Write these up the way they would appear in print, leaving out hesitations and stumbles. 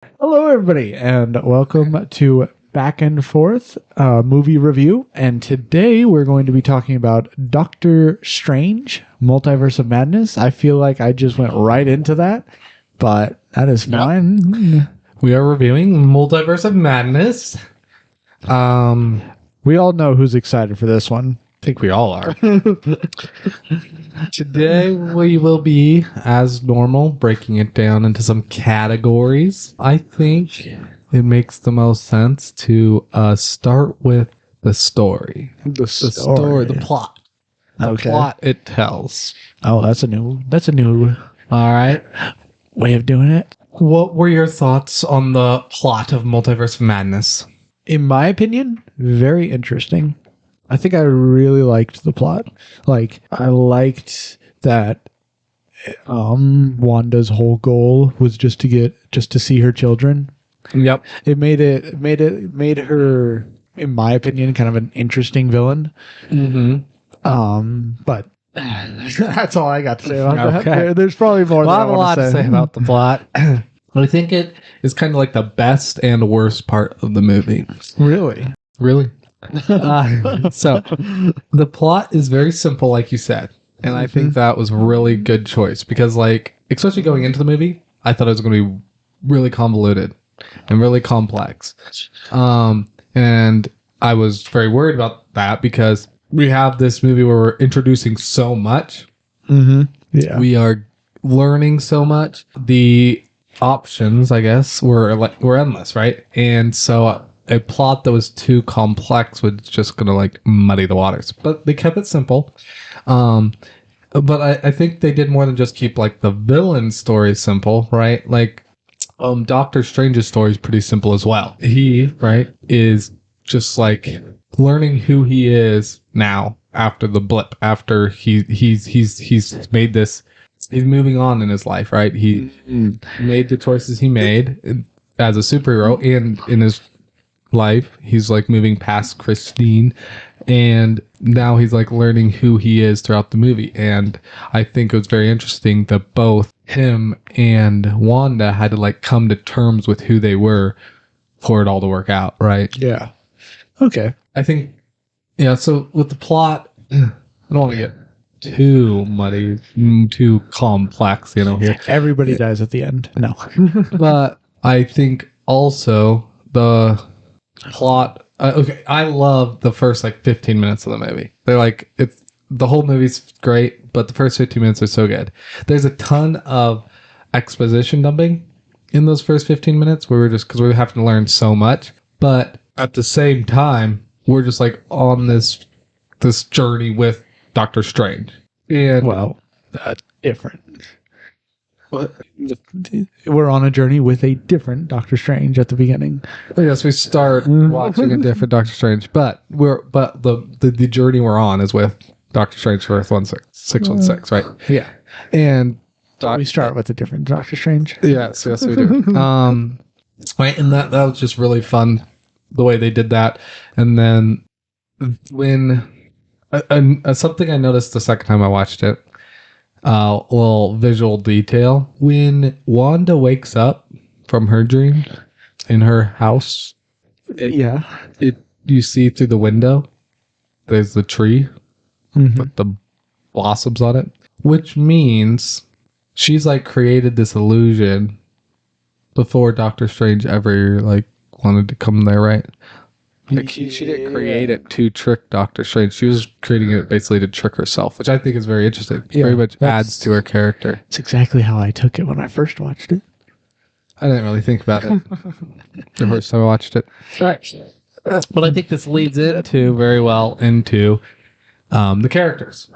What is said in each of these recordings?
Hello, everybody, and welcome to Back and Forth movie review. And today we're going to be talking about Doctor Strange, Multiverse of Madness. I feel like I just went right into that, but that is fine. We are reviewing Multiverse of Madness. We all know who's excited for this one. I think we all are. Today we will be, as normal, breaking it down into some categories. I think it makes the most sense to start with the story. The The plot. The plot it tells. Oh, that's a new All right. way of doing it. What were your thoughts on the plot of Multiverse of Madness? In my opinion, very interesting. I think I really liked the plot. Like, I liked that Wanda's whole goal was just to see her children. Yep. It made her, in my opinion, kind of an interesting villain. Mm-hmm. But that's all I got to say about Okay. that. There's probably more. I have a lot to say about the plot. I think it is kind of like the best and worst part of the movie. Really. So the plot is very simple, like you said, and I think that was a really good choice because, like, especially going into the movie, I thought it was going to be really convoluted and really complex, and I was very worried about that because we have this movie where we're introducing so much. Yeah. We are learning so much. The options, I guess, were endless, right? And so a plot that was too complex was just gonna like muddy the waters. But they kept it simple. But I think they did more than just keep like the villain story simple, right? Like Doctor Strange's story is pretty simple as well. He, right, is just like learning who he is now after the blip, after he's made this. He's moving on in his life, right? He made the choices he made as a superhero, and in his life, he's like moving past Christine, and now he's like learning who he is throughout the movie. And I think it was very interesting that both him and Wanda had to like come to terms with who they were for it all to work out, right? Yeah. Okay. I think, yeah. So with the plot, I don't want to get too muddy, too complex, here. Everybody dies at the end. No. But I think also the plot. Okay, I love the first like 15 minutes of the movie. They're like, it's the whole movie's great, but the first 15 minutes are so good. There's a ton of exposition dumping in those first 15 minutes where because we're having to learn so much, but at the same time, we're just like on this journey with Doctor Strange. And Different. We're on a journey with a different Doctor Strange at the beginning. yes, we start watching a different Doctor Strange, but the journey we're on is with Doctor Strange for Earth 616, right? Yeah. And We start with a different Doctor Strange. yes, we do. Right, and that was just really fun the way they did that. And then when something I noticed the second time I watched it, little visual detail, when Wanda wakes up from her dream in her house, you see through the window there's the tree with the blossoms on it, which means she's like created this illusion before Doctor Strange ever like wanted to come there, right? Like she didn't create it to trick Doctor Strange. She was creating it basically to trick herself, which I think is very interesting. Yeah, very much adds to her character. It's exactly how I took it when I first watched it. I didn't really think about it the first time I watched it. Right. But I think this leads very well into the characters.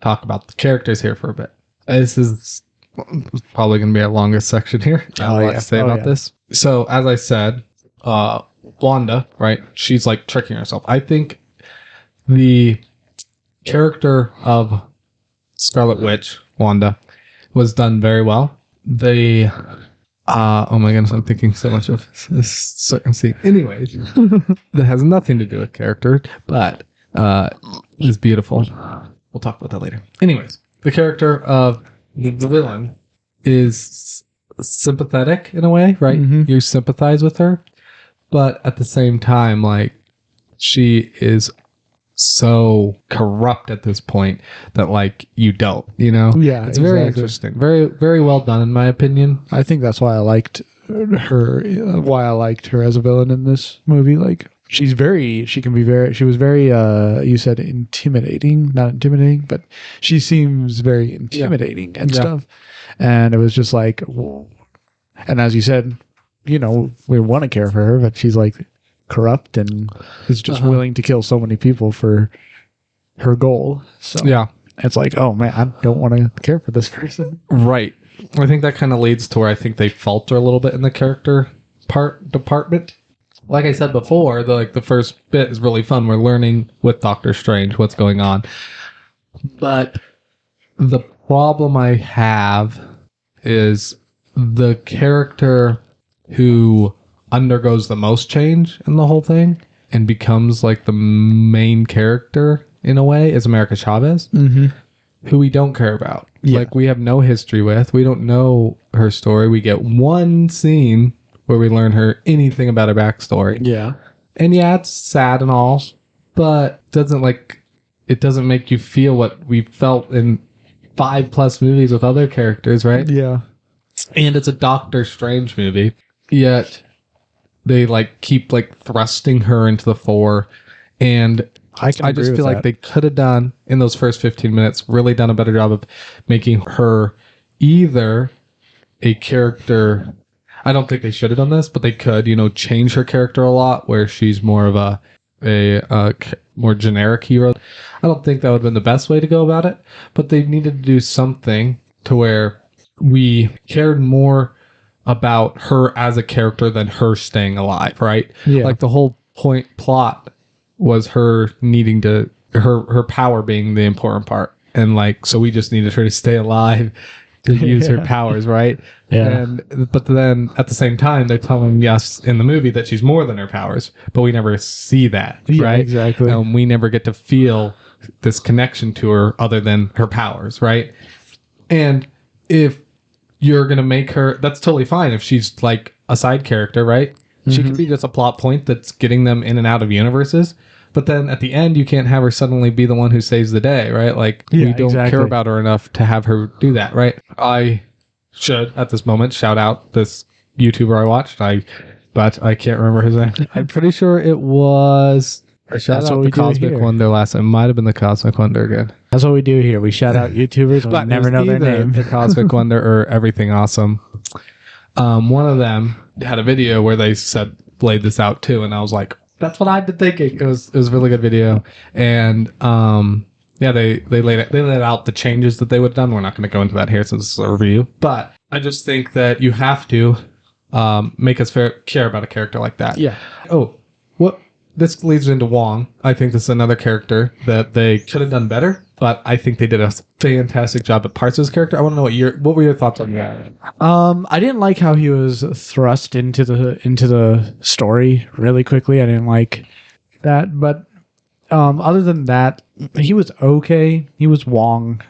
Talk about the characters here for a bit. This is probably going to be our longest section here. I have a lot to say about this. So, as I said, Wanda, right? She's like tricking herself. I think the character of Scarlet Witch, Wanda, was done very well. Oh my goodness, I'm thinking so much of this certain scene. Anyways, that has nothing to do with character, but is beautiful. We'll talk about that later. Anyways, the character of the villain is sympathetic in a way, right? Mhm. You sympathize with her, but at the same time, like, she is so corrupt at this point that, like, you don't, Yeah, it's very exactly. interesting, very, very well done in my opinion. I think that's why I liked her. Why I liked her as a villain in this movie. Like she was very. You said intimidating, not intimidating, but she seems very intimidating and Yeah. stuff. And it was just like, whoa. And as you said, we want to care for her, but she's like corrupt and is just willing to kill so many people for her goal. So Yeah, it's like, oh man, I don't want to care for this person. right. I think that kind of leads to where I think they falter a little bit in the character department. Like I said before, the first bit is really fun. We're learning with Doctor Strange what's going on. But the problem I have is the character who undergoes the most change in the whole thing and becomes like the main character in a way is America Chavez. Mm-hmm. Who we don't care about. Yeah. Like, we have no history with. We don't know her story. We get one scene where we learn anything about her backstory. Yeah. And yeah, it's sad and all, but it doesn't make you feel what we felt in 5+ movies with other characters, right? Yeah. And it's a Doctor Strange movie. Yet they keep thrusting her into the fore, and I just feel like they could have done in those first 15 minutes, really done a better job of making her either a character. I don't think they should have done this, but they could, change her character a lot where she's more of a more generic hero. I don't think that would have been the best way to go about it, but they needed to do something to where we cared more about her as a character than her staying alive, right? Yeah. Like the whole plot was her needing to her power being the important part, and so we just needed her to stay alive to use her powers, right? Yeah. But then at the same time they're telling us in the movie that she's more than her powers, but we never see that, right? Exactly. We never get to feel this connection to her other than her powers, right? And if you're gonna make her, that's totally fine if she's like a side character, right? She could be just a plot point that's getting them in and out of universes. But then at the end, you can't have her suddenly be the one who saves the day, right? We don't care about her enough to have her do that, right? I should, at this moment, shout out this YouTuber I watched, but I can't remember his name. I'm pretty sure it was... Shout out the Cosmic Wonder last time. It might have been the Cosmic Wonder again. That's what we do here. We shout out YouTubers and we never know their name. The Cosmic Wonder or Everything Awesome. One of them had a video where they laid this out too, and I was like, that's what I've been thinking. It was a really good video, and they laid out the changes that they would have done. We're not going to go into that here since it's a review, but I just think that you have to make us care about a character like that. Yeah. Oh, what? This leads into Wong. I think this is another character that they could have done better, but I think they did a fantastic job at parts of his character. I want to know what were your thoughts on that? I didn't like how he was thrust into the story really quickly. I didn't like that, but other than that, he was okay. He was Wong.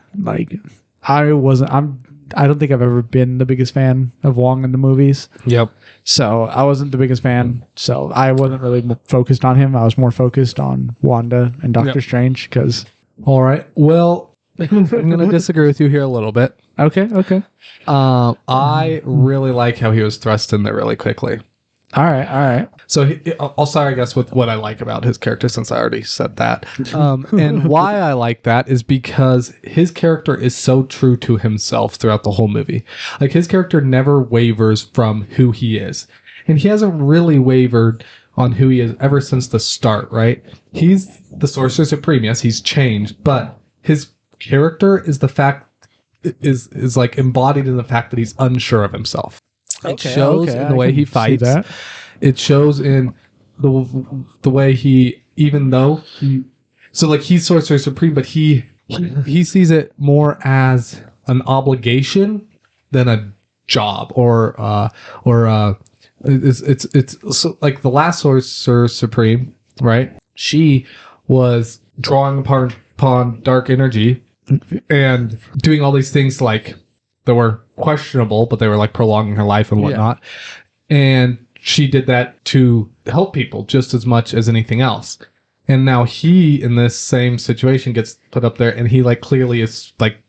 I don't think I've ever been the biggest fan of Wong in the movies. Yep. So I wasn't the biggest fan. So I wasn't really focused on him. I was more focused on Wanda and Doctor Strange because... All right. Well, I'm going to disagree with you here a little bit. Okay. I really like how he was thrust in there really quickly. All right. So I'll start, I guess, with what I like about his character, since I already said that. And why I like that is because his character is so true to himself throughout the whole movie. Like, his character never wavers from who he is. And he hasn't really wavered on who he is ever since the start, right? He's the Sorcerer Supreme. Yes, he's changed, but his character is is like embodied in the fact that he's unsure of himself. It shows in the way he fights. It shows in the way he, even though he's Sorcerer Supreme, but he sees it more as an obligation than a job it's so, like the last Sorcerer Supreme, right? She was drawing upon dark energy and doing all these things to that were questionable, but they were like prolonging her life and whatnot. And she did that to help people just as much as anything else. And now he, in this same situation, gets put up there, and he like clearly is like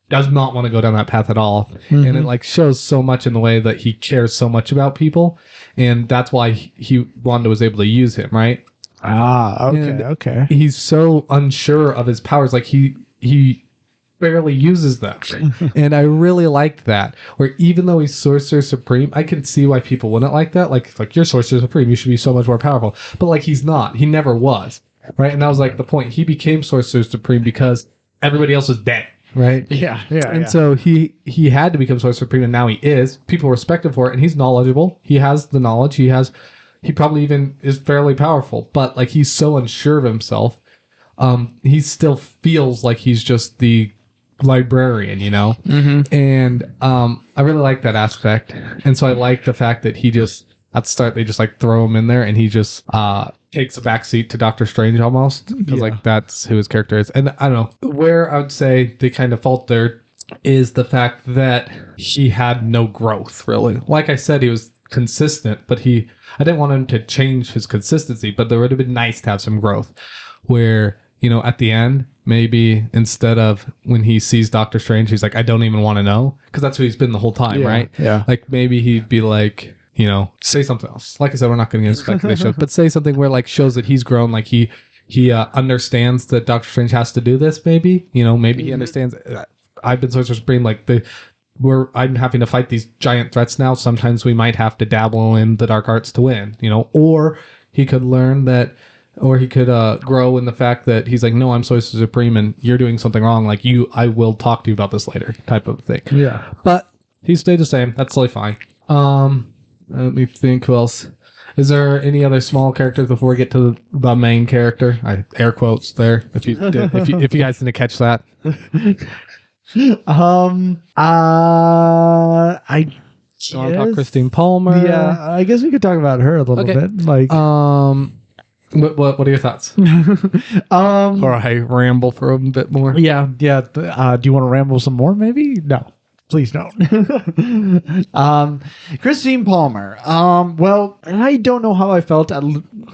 does not want to go down that path at all. Mm-hmm. And it like shows so much in the way that he cares so much about people. And that's why Wanda was able to use him, right? Okay. He's so unsure of his powers. Like he barely uses them. And I really liked that. Where even though he's Sorcerer Supreme, I can see why people wouldn't like that. Like you're Sorcerer Supreme, you should be so much more powerful. But like he's not. He never was. Right? And that was like the point. He became Sorcerer Supreme because everybody else was dead. Right? Yeah. And so he had to become Sorcerer Supreme, and now he is. People respect him for it, and he's knowledgeable. He has the knowledge. He probably even is fairly powerful, but like he's so unsure of himself. He still feels like he's just the librarian, you know? Mm-hmm. And I really like that aspect. And so I like the fact that he just, at the start, they just like throw him in there, and he just takes a backseat to Doctor Strange almost. Because like that's who his character is. And I don't know, where I would say they kind of fault there is the fact that he had no growth, really. Like I said, he was consistent, but I didn't want him to change his consistency, but there would have been nice to have some growth where, you know, at the end, maybe instead of when he sees Doctor Strange, he's like, I don't even want to know, because that's who he's been the whole time, right? Yeah. Like maybe he'd be like, you know, say something else. Like I said, we're not going to get into speculation, but say something where like shows that he's grown, like he understands that Doctor Strange has to do this, maybe, you know, maybe he understands I've been Sorcerer Supreme, like I'm having to fight these giant threats now. Sometimes we might have to dabble in the dark arts to win, you know, or he could learn that, or he could grow in the fact that he's like, no, I'm Sorcerer Supreme and you're doing something wrong. Like I will talk to you about this later, type of thing. Yeah. But he stayed the same. That's totally fine. Let me think who else. Is there any other small characters before we get to the main character? I air quotes there. If you guys didn't catch that. I guess, you want to talk Christine Palmer? Yeah, I guess we could talk about her a little bit. Like, what are your thoughts? Or I ramble for a bit more. Yeah. Do you want to ramble some more? Maybe no. Please don't. Christine Palmer. Well, I don't know how I felt,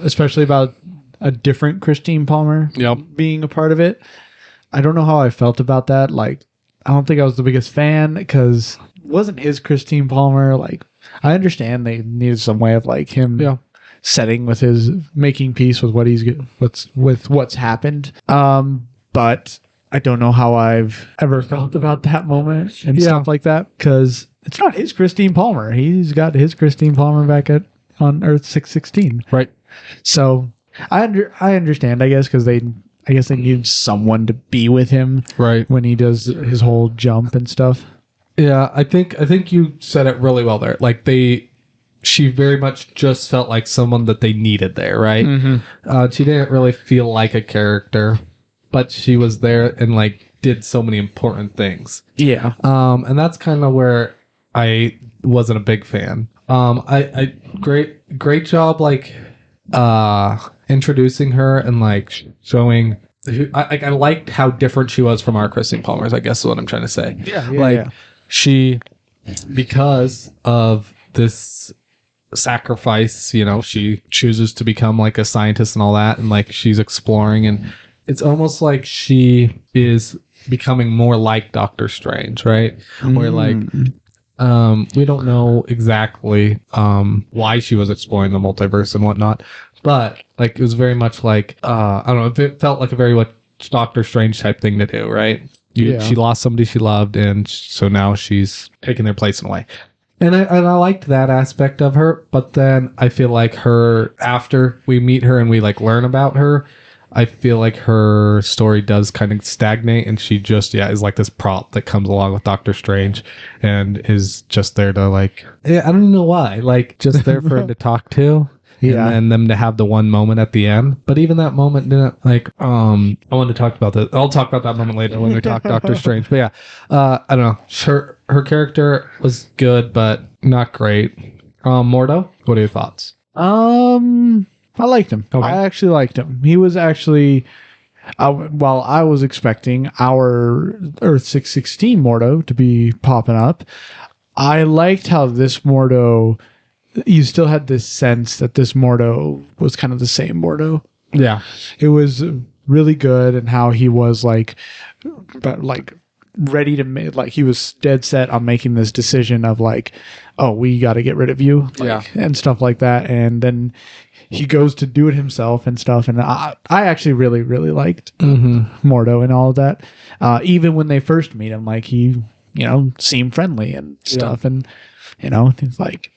especially about a different Christine Palmer being a part of it. I don't know how I felt about that. Like, I don't think I was the biggest fan because it wasn't his Christine Palmer. Like, I understand they needed some way of like him setting with his making peace with what's happened. But I don't know how I've ever felt about that moment and stuff like that because it's not his Christine Palmer. He's got his Christine Palmer back on Earth 616. Right. So I understand, I guess, because they need someone to be with him when he does his whole jump and stuff. Yeah, I think you said it really well there. Like she very much just felt like someone that they needed there, right? Mm-hmm. She didn't really feel like a character, but she was there and like did so many important things. Yeah. And that's kind of where I wasn't a big fan. I great job like introducing her and like showing. I liked how different she was from our Christine Palmers, I guess is what I'm trying to say. She, because of this sacrifice, you know, she chooses to become like a scientist and all that, and like she's exploring, and it's almost like she is becoming more like Doctor Strange, right? Where like we don't know exactly why she was exploring the multiverse and whatnot, but like it was very much like I don't know, it felt like a very like Doctor Strange type thing to do, right? She lost somebody she loved, and so now she's taking their place in a way. And I liked that aspect of her, but then I feel like her, after we meet her and we like learn about her, I feel like her story does kind of stagnate, and she just is like this prop that comes along with Doctor Strange and is just there to like, I don't know why, like just there for him to talk to. Yeah. And then them to have the one moment at the end. But even that moment didn't like, I wanted to talk about that. I'll talk about that moment later when we talk Doctor Strange. But yeah, I don't know. Her character was good, but not great. Mordo, what are your thoughts? I liked him. Okay. I actually liked him. He was actually while I was expecting our Earth 616 Mordo to be popping up, I liked how this Mordo, you still had this sense that this Mordo was kind of the same Mordo. Yeah. It was really good, and how he was like ready to make, like, he was dead set on making this decision of like, oh, we got to get rid of you, and stuff like that. And then he goes to do it himself and stuff. And I actually really, really liked Mordo and all of that. Even when they first meet him, like, he, seemed friendly and stuff. And, it's like,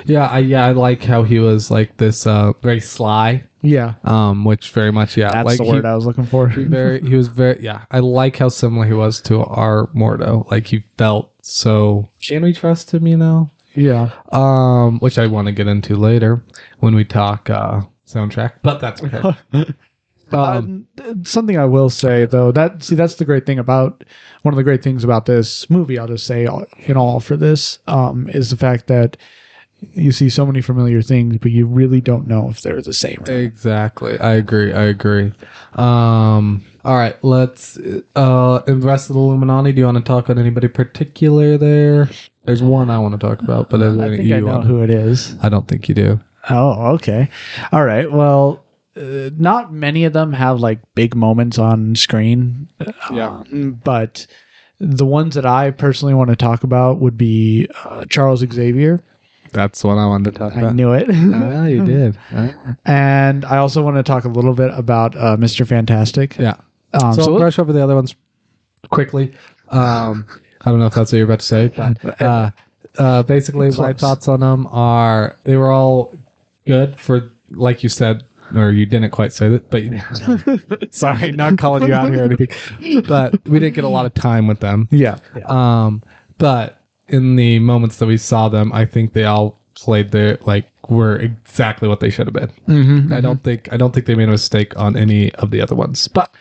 I like how he was like this very sly. Yeah. Which very much, That's like the word I was looking for. He was very, I like how similar he was to our Mordo. Like, he felt so, can we trust him, Yeah. Which I want to get into later when we talk soundtrack, but that's okay. Something I will say though, that's the great thing about, one of the great things about this movie, I'll just say in all for this, is the fact that you see so many familiar things, but you really don't know if they're the same. Exactly. I agree. All right, let's in the rest of the Illuminati, do you want to talk on anybody particular there? There's one I want to talk about, but I think I know who it is. I don't think you do. Oh, okay. All right. Well, not many of them have like big moments on screen. But the ones that I personally want to talk about would be Charles Xavier. That's what I wanted to talk about. I knew it. Ah, you did. And I also want to talk a little bit about Mr. Fantastic. Yeah. So I'll brush over the other ones quickly. I don't know if that's what you're about to say, but basically my thoughts on them are they were all good for, like you said, or you didn't quite say that, but sorry, not calling you out here or anything, but we didn't get a lot of time with them. Yeah. But in the moments that we saw them, I think they all played were exactly what they should have been. I don't think they made a mistake on any of the other ones, but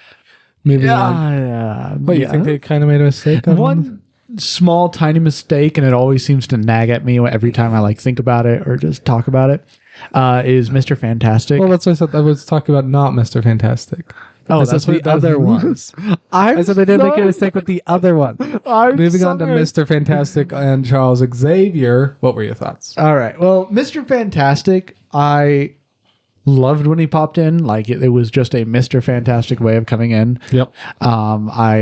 maybe But you think they kind of made a mistake on one small tiny mistake, and it always seems to nag at me every time I think about it or just talk about it, is Mr. Fantastic. Well, that's what I said. I was talking about not Mr. Fantastic. Oh, that's the other ones. I said they didn't make a mistake with the other one. Moving on to Mr. Fantastic and Charles Xavier. What were your thoughts? All right. Well, Mr. Fantastic, I loved when he popped in. Like, it was just a Mr. Fantastic way of coming in. Yep. I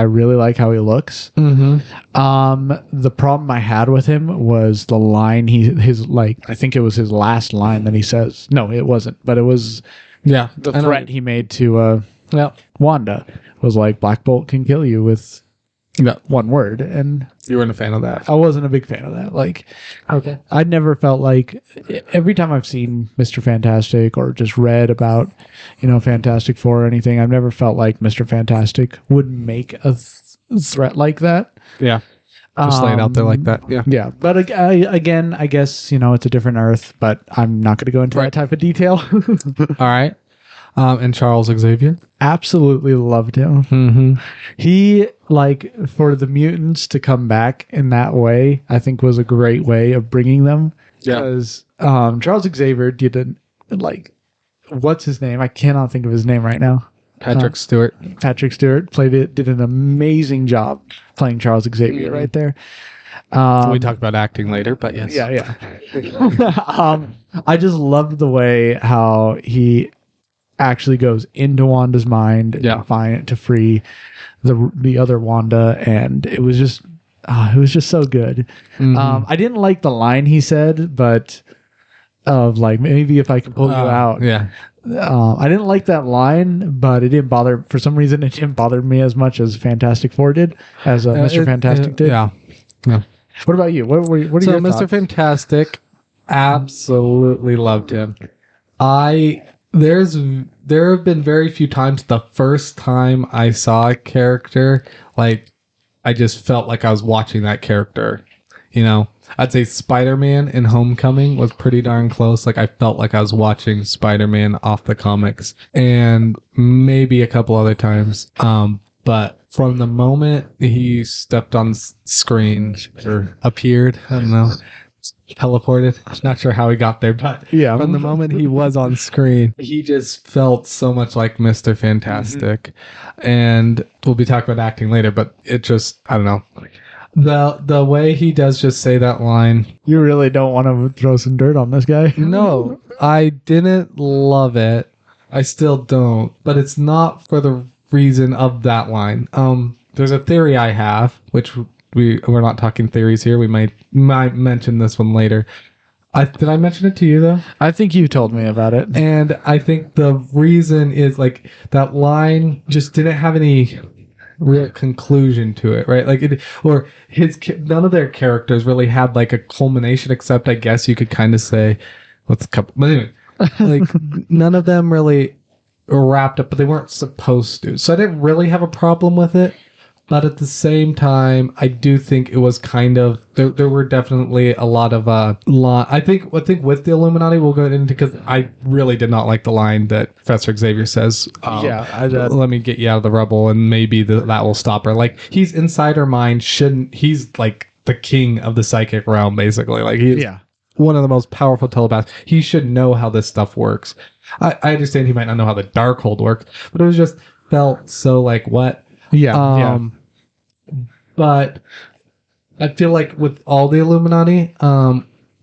really like how he looks. The problem I had with him was the line I think it was his last line that he says. No, it wasn't, but it was the threat he made to Wanda was like, Black Bolt can kill you with one word, and you weren't a fan of that. I wasn't a big fan of that. Like, okay, I never felt like, every time I've seen Mr. Fantastic or just read about, Fantastic Four or anything, I've never felt like Mr. Fantastic would make a threat like that. Yeah. Just lay it out there like that. Yeah. Yeah. But again, I guess, it's a different Earth, but I'm not going to go into that type of detail. All right. And Charles Xavier? Absolutely loved him. He, for the mutants to come back in that way, I think was a great way of bringing them. Yeah. Because Charles Xavier did what's his name? I cannot think of his name right now. Patrick Stewart. Patrick Stewart did an amazing job playing Charles Xavier right there. We talk about acting later, but yes. Yeah. I just loved the way how he actually goes into Wanda's mind to free the other Wanda, and it was just so good. I didn't like the line he said, but of maybe if I can pull you out. Yeah. I didn't like that line, but it didn't bother. For some reason, it didn't bother me as much as Fantastic Four did, as Mr. Fantastic did. Yeah. What about you? What are your thoughts? Mr. Fantastic, absolutely loved him. There have been very few times the first time I saw a character, I just felt like I was watching that character. I'd say Spider-Man in Homecoming was pretty darn close. I felt like I was watching Spider-Man off the comics, and maybe a couple other times. But from the moment he stepped on screen or appeared, I don't know, teleported. I'm not sure how he got there, but Yeah. from the moment he was on screen, he just felt so much like Mr. Fantastic. And we'll be talking about acting later, but it just, I don't know. The way he does just say that line. You really don't want to throw some dirt on this guy? No, I didn't love it. I still don't, but it's not for the reason of that line. There's a theory I have, which we're not talking theories here. We might mention this one later. Did I mention it to you though? I think you told me about it. And I think the reason is like that line just didn't have any real conclusion to it, right? Like none of their characters really had like a culmination, except I guess you could kind of say but anyway, like none of them really wrapped up, but they weren't supposed to. So I didn't really have a problem with it. But at the same time, I do think it was kind of there were definitely a lot of I think with the Illuminati we'll go into, because I really did not like the line that Professor Xavier says. Let me get you out of the rubble, and maybe that will stop her. Like, he's inside her mind. He's like the king of the psychic realm, basically. Like, he's one of the most powerful telepaths. He should know how this stuff works. I understand he might not know how the Darkhold works, but it was just felt so like what. But I feel like with all the Illuminati,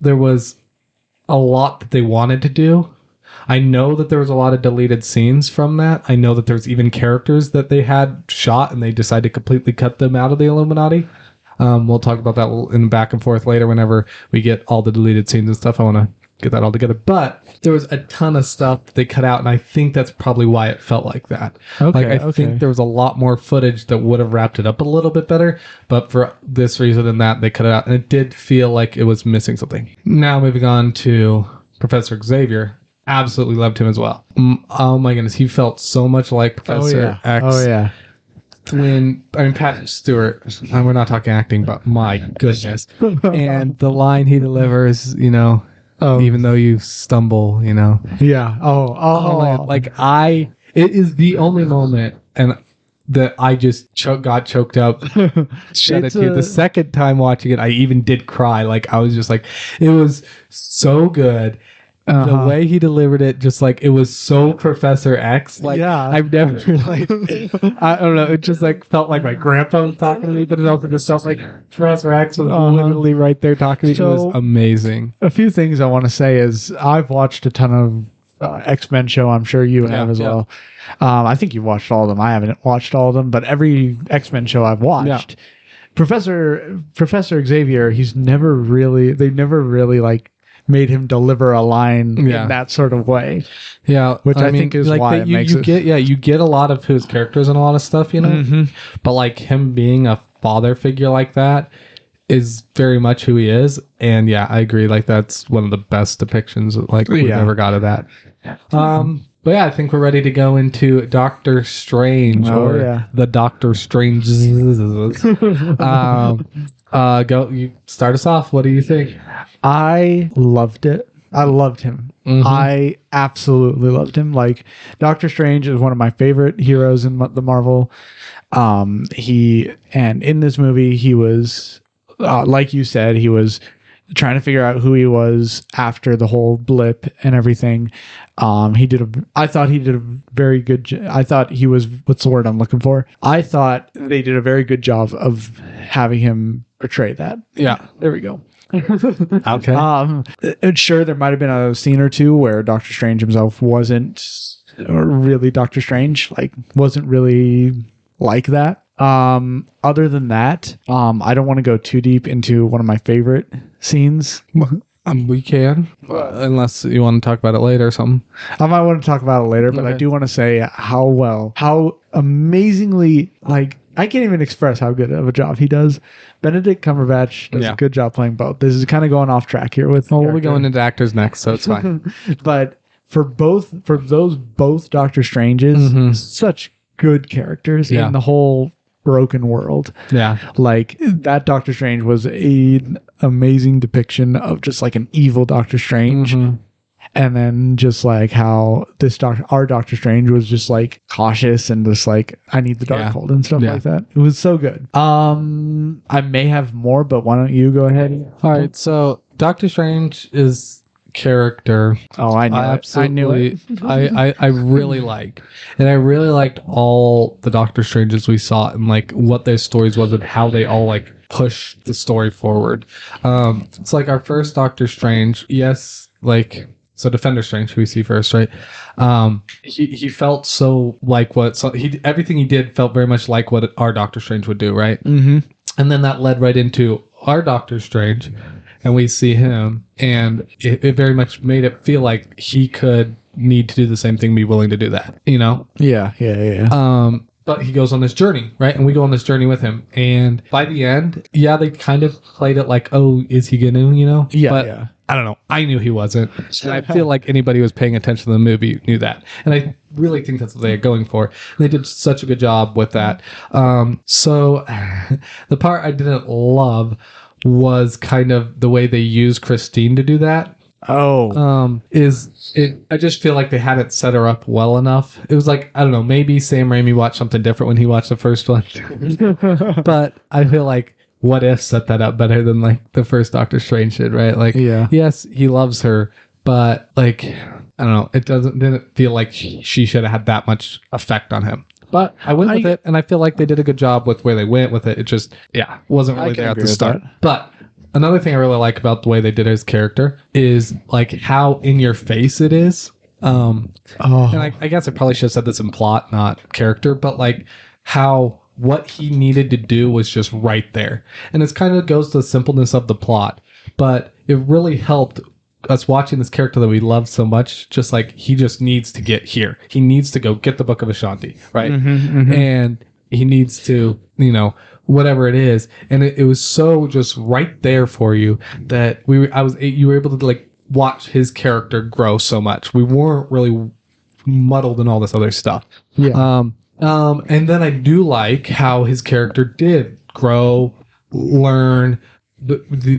there was a lot that they wanted to do. I know that there was a lot of deleted scenes from that. I know that there's even characters that they had shot and they decided to completely cut them out of the Illuminati. We'll talk about that in the back and forth later whenever we get all the deleted scenes and stuff. I want to get that all together. But there was a ton of stuff that they cut out, and I think that's probably why it felt like that. I think there was a lot more footage that would have wrapped it up a little bit better, but for this reason and that, they cut it out, and it did feel like it was missing something. Now moving on to Professor Xavier. Absolutely loved him as well. Oh my goodness, he felt so much like Professor X. Oh yeah. Patrick Stewart, and we're not talking acting, but my goodness. And the line he delivers, even though you stumble, Yeah. It is the only moment and that I just got choked up. Shed a tear. The second time watching it, I even did cry. Like, I was just like, it was so good. The way he delivered it, just like, it was so Professor X. Like, I've never I don't know. It just like felt like my grandpa was talking to me, but it also just felt like Professor X was literally right there talking to me. It was amazing. A few things I want to say is I've watched a ton of X-Men show. I'm sure you have as well. I think you've watched all of them. I haven't watched all of them, but every X-Men show I've watched, Professor Xavier, they've never really like made him deliver a line in that sort of way. Yeah, which I think is like why it makes it. You get a lot of his characters and a lot of stuff, but like him being a father figure like that is very much who he is. And yeah, I agree. Like, that's one of the best depictions. Like, we never got of that. But yeah, I think we're ready to go into Doctor Strange the Doctor Strange. Go. You start us off. What do you think? I loved it. I loved him. I absolutely loved him. Like, Doctor Strange is one of my favorite heroes in the Marvel. And in this movie, he was, like you said, he was trying to figure out who he was after the whole blip and everything. I thought he did a very good I thought he was, what's the word I'm looking for? I thought they did a very good job of having him portray that. Yeah. There we go. Okay. Sure, there might have been a scene or two where Doctor Strange himself wasn't really Doctor Strange, like wasn't really like that. Other than that, I don't want to go too deep into one of my favorite scenes. We can, unless you want to talk about it later or something. I might want to talk about it later, but I do want to say how amazingly, like, I can't even express how good of a job he does. Benedict Cumberbatch does a good job playing both. This is kind of going off track here with. We'll be going into actors next, so it's fine. But for both Doctor Stranges, such good characters in the whole broken world. Yeah, like that Doctor Strange was an amazing depiction of just like an evil Doctor Strange. And then just like how our Doctor Strange was just like cautious and just like, I need the Darkhold and stuff like that. It was so good. I may have more, but why don't you go ahead? All right. So Doctor Strange's character. Oh, I knew it. I knew it. I really like, and I really liked all the Doctor Stranges we saw and like what their stories was and how they all like push the story forward. It's like our first Doctor Strange. Yes, like. So Defender Strange, who we see first, right? He felt so like everything he did felt very much like what our Doctor Strange would do, right? Mm-hmm. And then that led right into our Doctor Strange, and we see him, and it very much made it feel like he could need to do the same thing, be willing to do that, you know? Yeah. But he goes on this journey, right? And we go on this journey with him. And by the end, yeah, they kind of played it like, oh, is he going to, you know? Yeah, but yeah. I don't know. I knew he wasn't. And I feel like anybody who was paying attention to the movie knew that. And I really think that's what they're going for. And they did such a good job with that. So the part I didn't love was kind of the way they used Christine to do that. Oh. I just feel like they hadn't set her up well enough. It was like, I don't know, maybe Sam Raimi watched something different when he watched the first one. But I feel like What If set that up better than like the first Doctor Strange did, right? Like, Yeah. Yes, he loves her, but like, I don't know, didn't feel like she should have had that much effect on him. But I went with it, and I feel like they did a good job with where they went with it. It just, wasn't really there at the start. But another thing I really like about the way they did his character is like how in your face it is. And I guess I probably should have said this in plot, not character, but like how what he needed to do was just right there. And it kind of goes to the simpleness of the plot, but it really helped us watching this character that we love so much. Just like he just needs to get here. He needs to go get the Book of Ashanti, right? And he needs to, whatever it is. And it was so just right there for you that you were able to like watch his character grow so much. We weren't really muddled in all this other stuff. Yeah. And then I do like how his character did grow, learn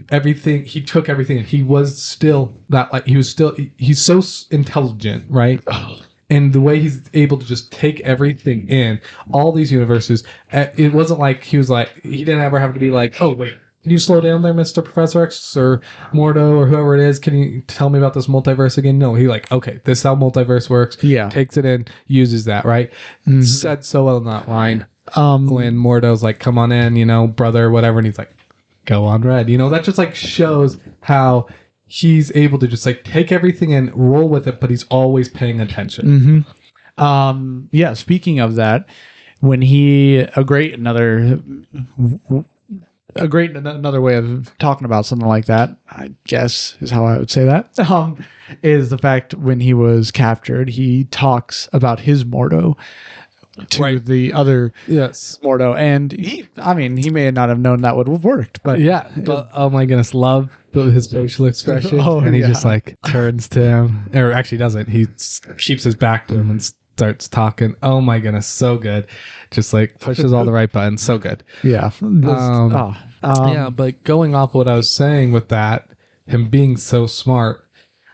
everything. He took everything, and he was still that like he's so intelligent, right? And the way he's able to just take everything in, all these universes, it wasn't like he didn't ever have to be like, oh wait, can you slow down there, Mr. Professor X or Mordo or whoever it is? Can you tell me about this multiverse again? No, he like, okay, this is how multiverse works. Yeah. Takes it in, uses that, right? Said so well in that line. When Mordo's like, come on in, brother, whatever, and he's like, go on red. That just like shows how he's able to just like take everything and roll with it, but he's always paying attention. Yeah, speaking of that, when another way of talking about something like that, I guess is how I would say that, is the fact when he was captured, he talks about his Mordo to the other Mordo, and he may not have known that would have worked, but but oh my goodness, love his facial expression, and he just like turns to him, or actually doesn't, he keeps his back to him and starts talking. Oh my goodness, so good. Just like pushes all the right buttons, so good. But going off what I was saying with that, him being so smart,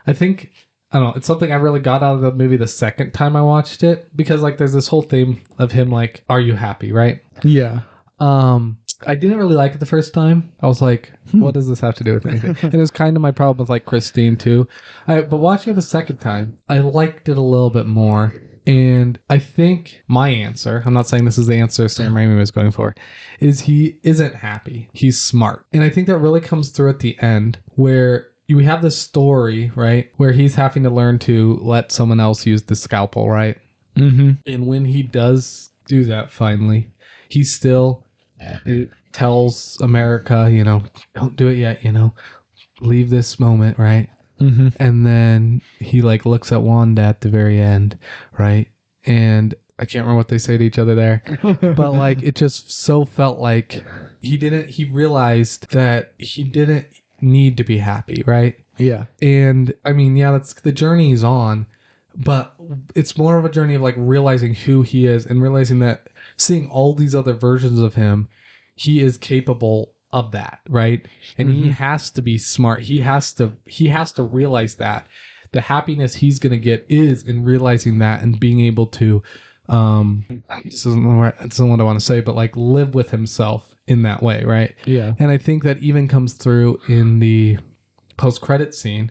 I think, I don't know, it's something I really got out of the movie the second time I watched it, because like there's this whole theme of him like, are you happy, right? Yeah. I didn't really like it the first time. I was like, what does this have to do with anything? And it was kind of my problem with like Christine too. But watching it the second time, I liked it a little bit more. And I think my answer, I'm not saying this is the answer Sam Raimi was going for, is he isn't happy. He's smart. And I think that really comes through at the end where we have this story, right, where he's having to learn to let someone else use the scalpel, right? And when he does do that finally, he still tells America, don't do it yet, leave this moment, right? And then he like looks at Wanda at the very end, right? And I can't remember what they say to each other there, but like it just so felt like he realized that he didn't need to be happy, right? Yeah. And I mean, that's the journey he's on, but it's more of a journey of like realizing who he is and realizing that seeing all these other versions of him, he is capable of that, right? And he has to be smart. He has to realize that the happiness he's going to get is in realizing that and being able to this isn't what I want to say, but like live with himself in that way, right? Yeah. And I think that even comes through in the post-credit scene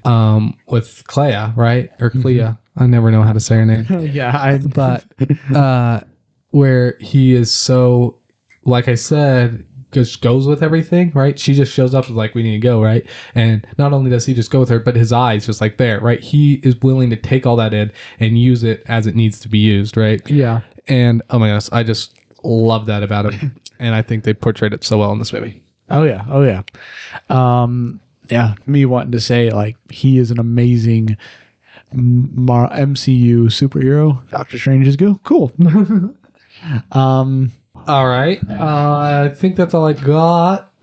with Clea, right? Or Clea. I never know how to say her name. But where he is so, like I said, just goes with everything, right? She just shows up and is like, we need to go, right? And not only does he just go with her, but his eyes just like there, right? He is willing to take all that in and use it as it needs to be used, right? Yeah. And oh my gosh, I just love that about him. And I think they portrayed it so well in this movie. Oh yeah. Oh yeah. Yeah. Me wanting to say like he is an amazing MCU superhero. Doctor Strange is good. Cool. All right. I think that's all I got.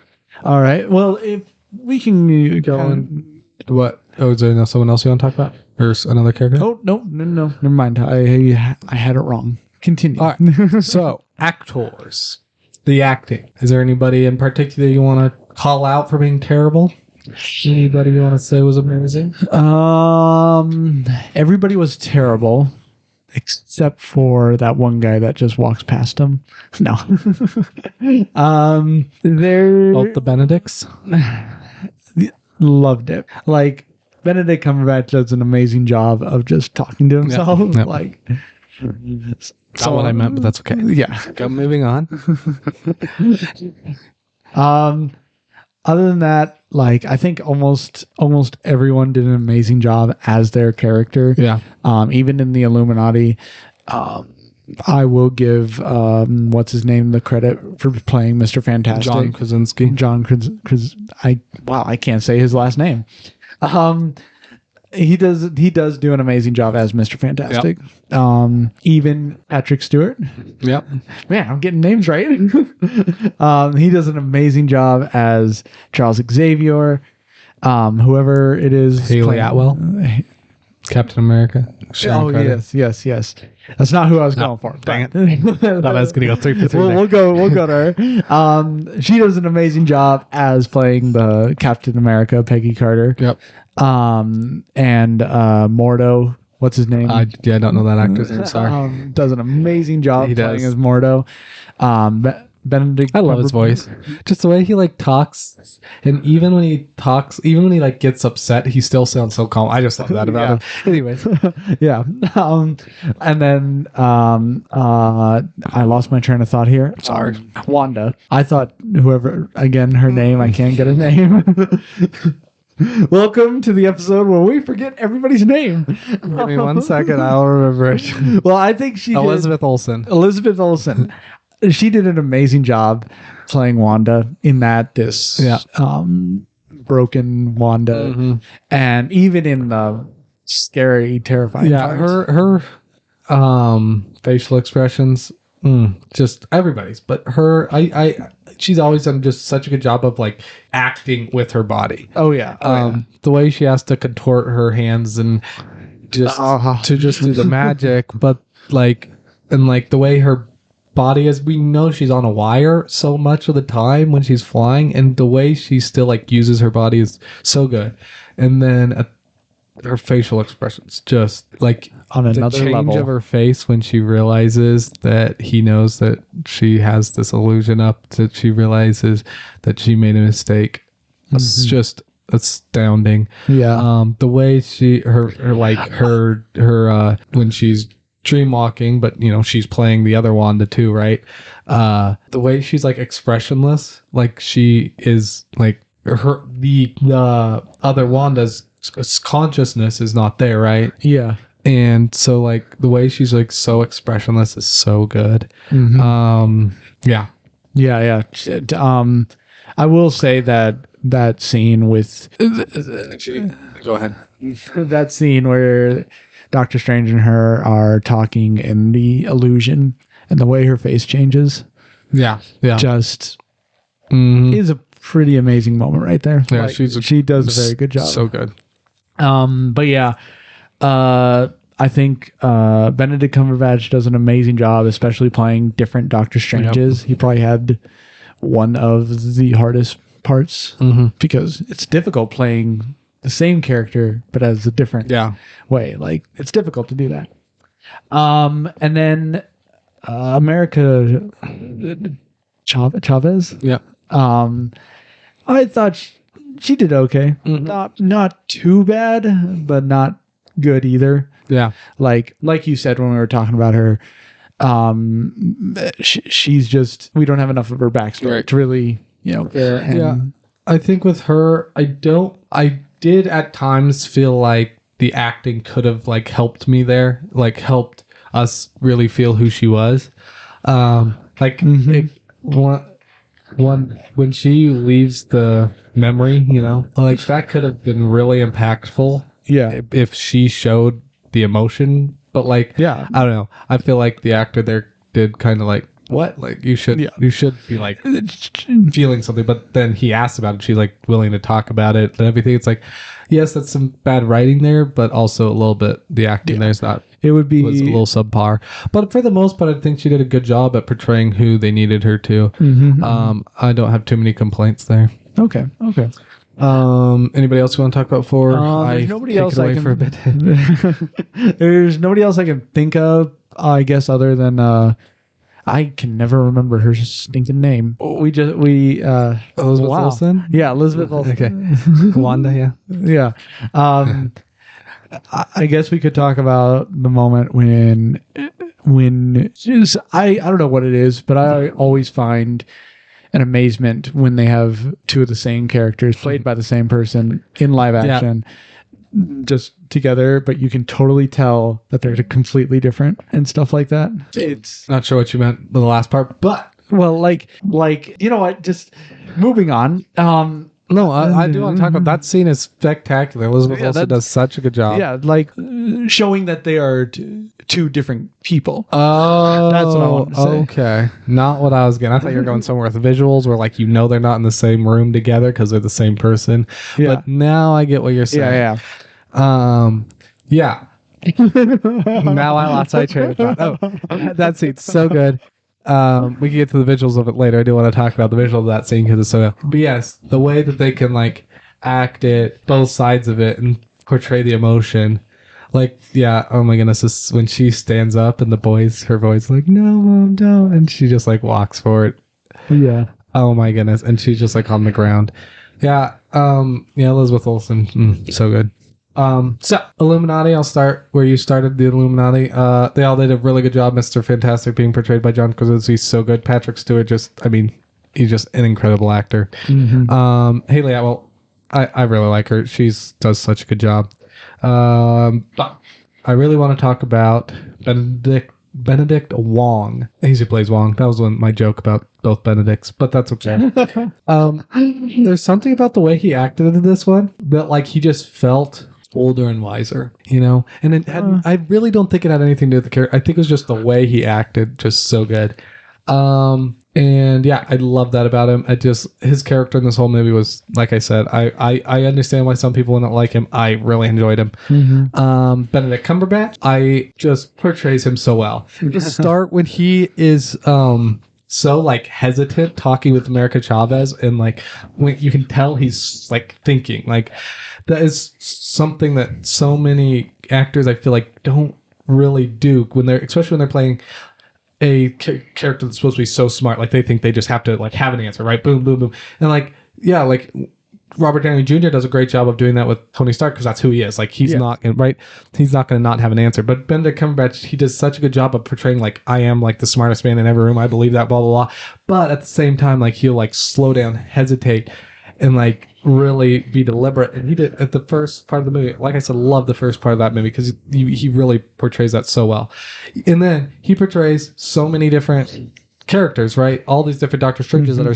All right. Well, if we can Go on. What? Oh, is there someone else you want to talk about? Or another character? Oh no. Never mind. I had it wrong. Continue. All right. So, actors. The acting. Is there anybody in particular you want to call out for being terrible? Anybody you want to say was amazing? Everybody was terrible, except for that one guy that just walks past him. No. There. Both the Benedicts? Loved it. Like, Benedict Cumberbatch does an amazing job of just talking to himself. Yep. Like, Not what I meant, but that's okay. Yeah. Go moving on. Other than that, like, I think almost everyone did an amazing job as their character. Yeah. Even in the Illuminati, I will give what's his name the credit for playing Mr. Fantastic. John Krasinski. I can't say his last name. He does do an amazing job as Mr. Fantastic. Yep. Even Patrick Stewart. Yep. Man, I'm getting names right. He does an amazing job as Charles Xavier. Whoever it is. Haley Atwell. Captain America. Sharon Carter. Yes. That's not who I was going for. Dang it. Thought I was going to go 3 for 3. We'll go to her. She does an amazing job as playing the Captain America, Peggy Carter. Yep. And Mordo, what's his name? I don't know that actor's name. Sorry. Does an amazing job playing as Mordo. Benedict. I love his voice. Just the way he like talks, and even when he like gets upset, he still sounds so calm. I just love that about him. Anyways, yeah. And then I lost my train of thought here. Sorry. Wanda. I thought whoever again her name. I can't get her name. Welcome to the episode where we forget everybody's name. Give me 1 second. I'll remember it. Well, I think she Elizabeth Olsen. She did an amazing job playing Wanda in that broken Wanda, and even in the scary, terrifying. Yeah, parts. her facial expressions, just everybody's. But she's always done just such a good job of like acting with her body. Oh yeah, the way she has to contort her hands and just to just do the magic, but like the way her body is, we know she's on a wire so much of the time when she's flying, and the way she still like uses her body is so good. And then her facial expressions, just like on another change level of her face when she realizes that he knows that she has this illusion up, that she realizes that she made a mistake. It's just astounding. Yeah. The way her when she's dream walking, but she's playing the other Wanda too, right? The way she's like expressionless, like she is like the other Wanda's consciousness is not there, right? Yeah. And so like the way she's like so expressionless is so good. Yeah. I will say that scene with go ahead. that scene where Doctor Strange and her are talking in the illusion, and the way her face changes, just is a pretty amazing moment right there. Yeah, like, she does a very good job. So good. But yeah, I think Benedict Cumberbatch does an amazing job, especially playing different Doctor Stranges. He probably had one of the hardest parts because it's difficult playing the same character but as a different way. Like, it's difficult to do that. And then America Chavez. Yeah. I thought she did okay. Not too bad, but not good either. Yeah. Like you said when we were talking about her, she's just, we don't have enough of her backstory to really, care. And I think with her, I did at times feel like the acting could have like helped me there, like helped us really feel who she was. When she leaves the memory, like that could have been really impactful. Yeah. If she showed the emotion, but like, I don't know. I feel like the actor there did kind of like, what? Like you should be like feeling something, but then he asked about it. She's like willing to talk about it and everything. It's like, yes, that's some bad writing there, but also a little bit the acting there's not. It would be was a little subpar, but for the most part, I think she did a good job at portraying who they needed her to. I don't have too many complaints there. Okay. Anybody else you want to talk about before there's nobody else I can for a bit? There's nobody else I can think of, I guess, other than I can never remember her stinking name. Elizabeth Olsen? Yeah, Elizabeth Olsen. Okay. Wanda, yeah. I guess we could talk about the moment when just, I don't know what it is, but I always find an amazement when they have two of the same characters played by the same person in live action. Just together, but you can totally tell that they're completely different and stuff like that. It's not sure what you meant with the last part, but like you know what? Just moving on. No, I do want to talk about that scene. Is spectacular. Elizabeth Olsen does such a good job. Yeah, like showing that they are two different people. Oh, that's what I want to say. Okay, not what I was getting. I thought you were going somewhere with visuals where like they're not in the same room together because they're the same person. Yeah. But now I get what you're saying. Yeah. Yeah. Now I lost my train of thought. Oh, that scene's so good. We can get to the visuals of it later. I do want to talk about the visual of that scene because it's so good. But yes, the way that they can like act it, both sides of it, and portray the emotion. Like, yeah, oh my goodness, this, when she stands up and her boy's like, no, Mom, don't. And she just like walks for it. Yeah. Oh my goodness. And she's just like on the ground. Yeah. Elizabeth Olsen. So good. So Illuminati, I'll start where you started. The Illuminati, they all did a really good job. Mr. Fantastic being portrayed by John Krasinski, so good. Patrick Stewart, he's just an incredible actor. Haley Atwell, I really like her. She does such a good job. But I really want to talk about Benedict Wong. He plays Wong. That was my joke about both Benedicts, but that's okay. There's something about the way he acted in this one that like he just felt older and wiser, and it had, I really don't think it had anything to do with the character. I think it was just the way he acted, just so good. And yeah, I love that about him. His character in this whole movie was, like I said, I understand why some people wouldn't like him. I really enjoyed him. Benedict Cumberbatch, I just portrays him so well. The start when he is so like hesitant talking with America Chavez, and like when you can tell he's like thinking, like that is something that so many actors I feel like don't really do especially when they're playing a character that's supposed to be so smart. Like they think they just have to like have an answer, right? Boom, boom, boom. And like, yeah, like Robert Downey Jr. does a great job of doing that with Tony Stark because that's who he is. Like he's not going to not have an answer. But Benedict Cumberbatch, he does such a good job of portraying like I am like the smartest man in every room. I believe that, blah, blah, blah. But at the same time, like he'll like slow down, hesitate, and like really be deliberate. And he did at the first part of the movie. Like I said, love the first part of that movie because he really portrays that so well. And then he portrays so many different characters, right? All these different Doctor Stranges that are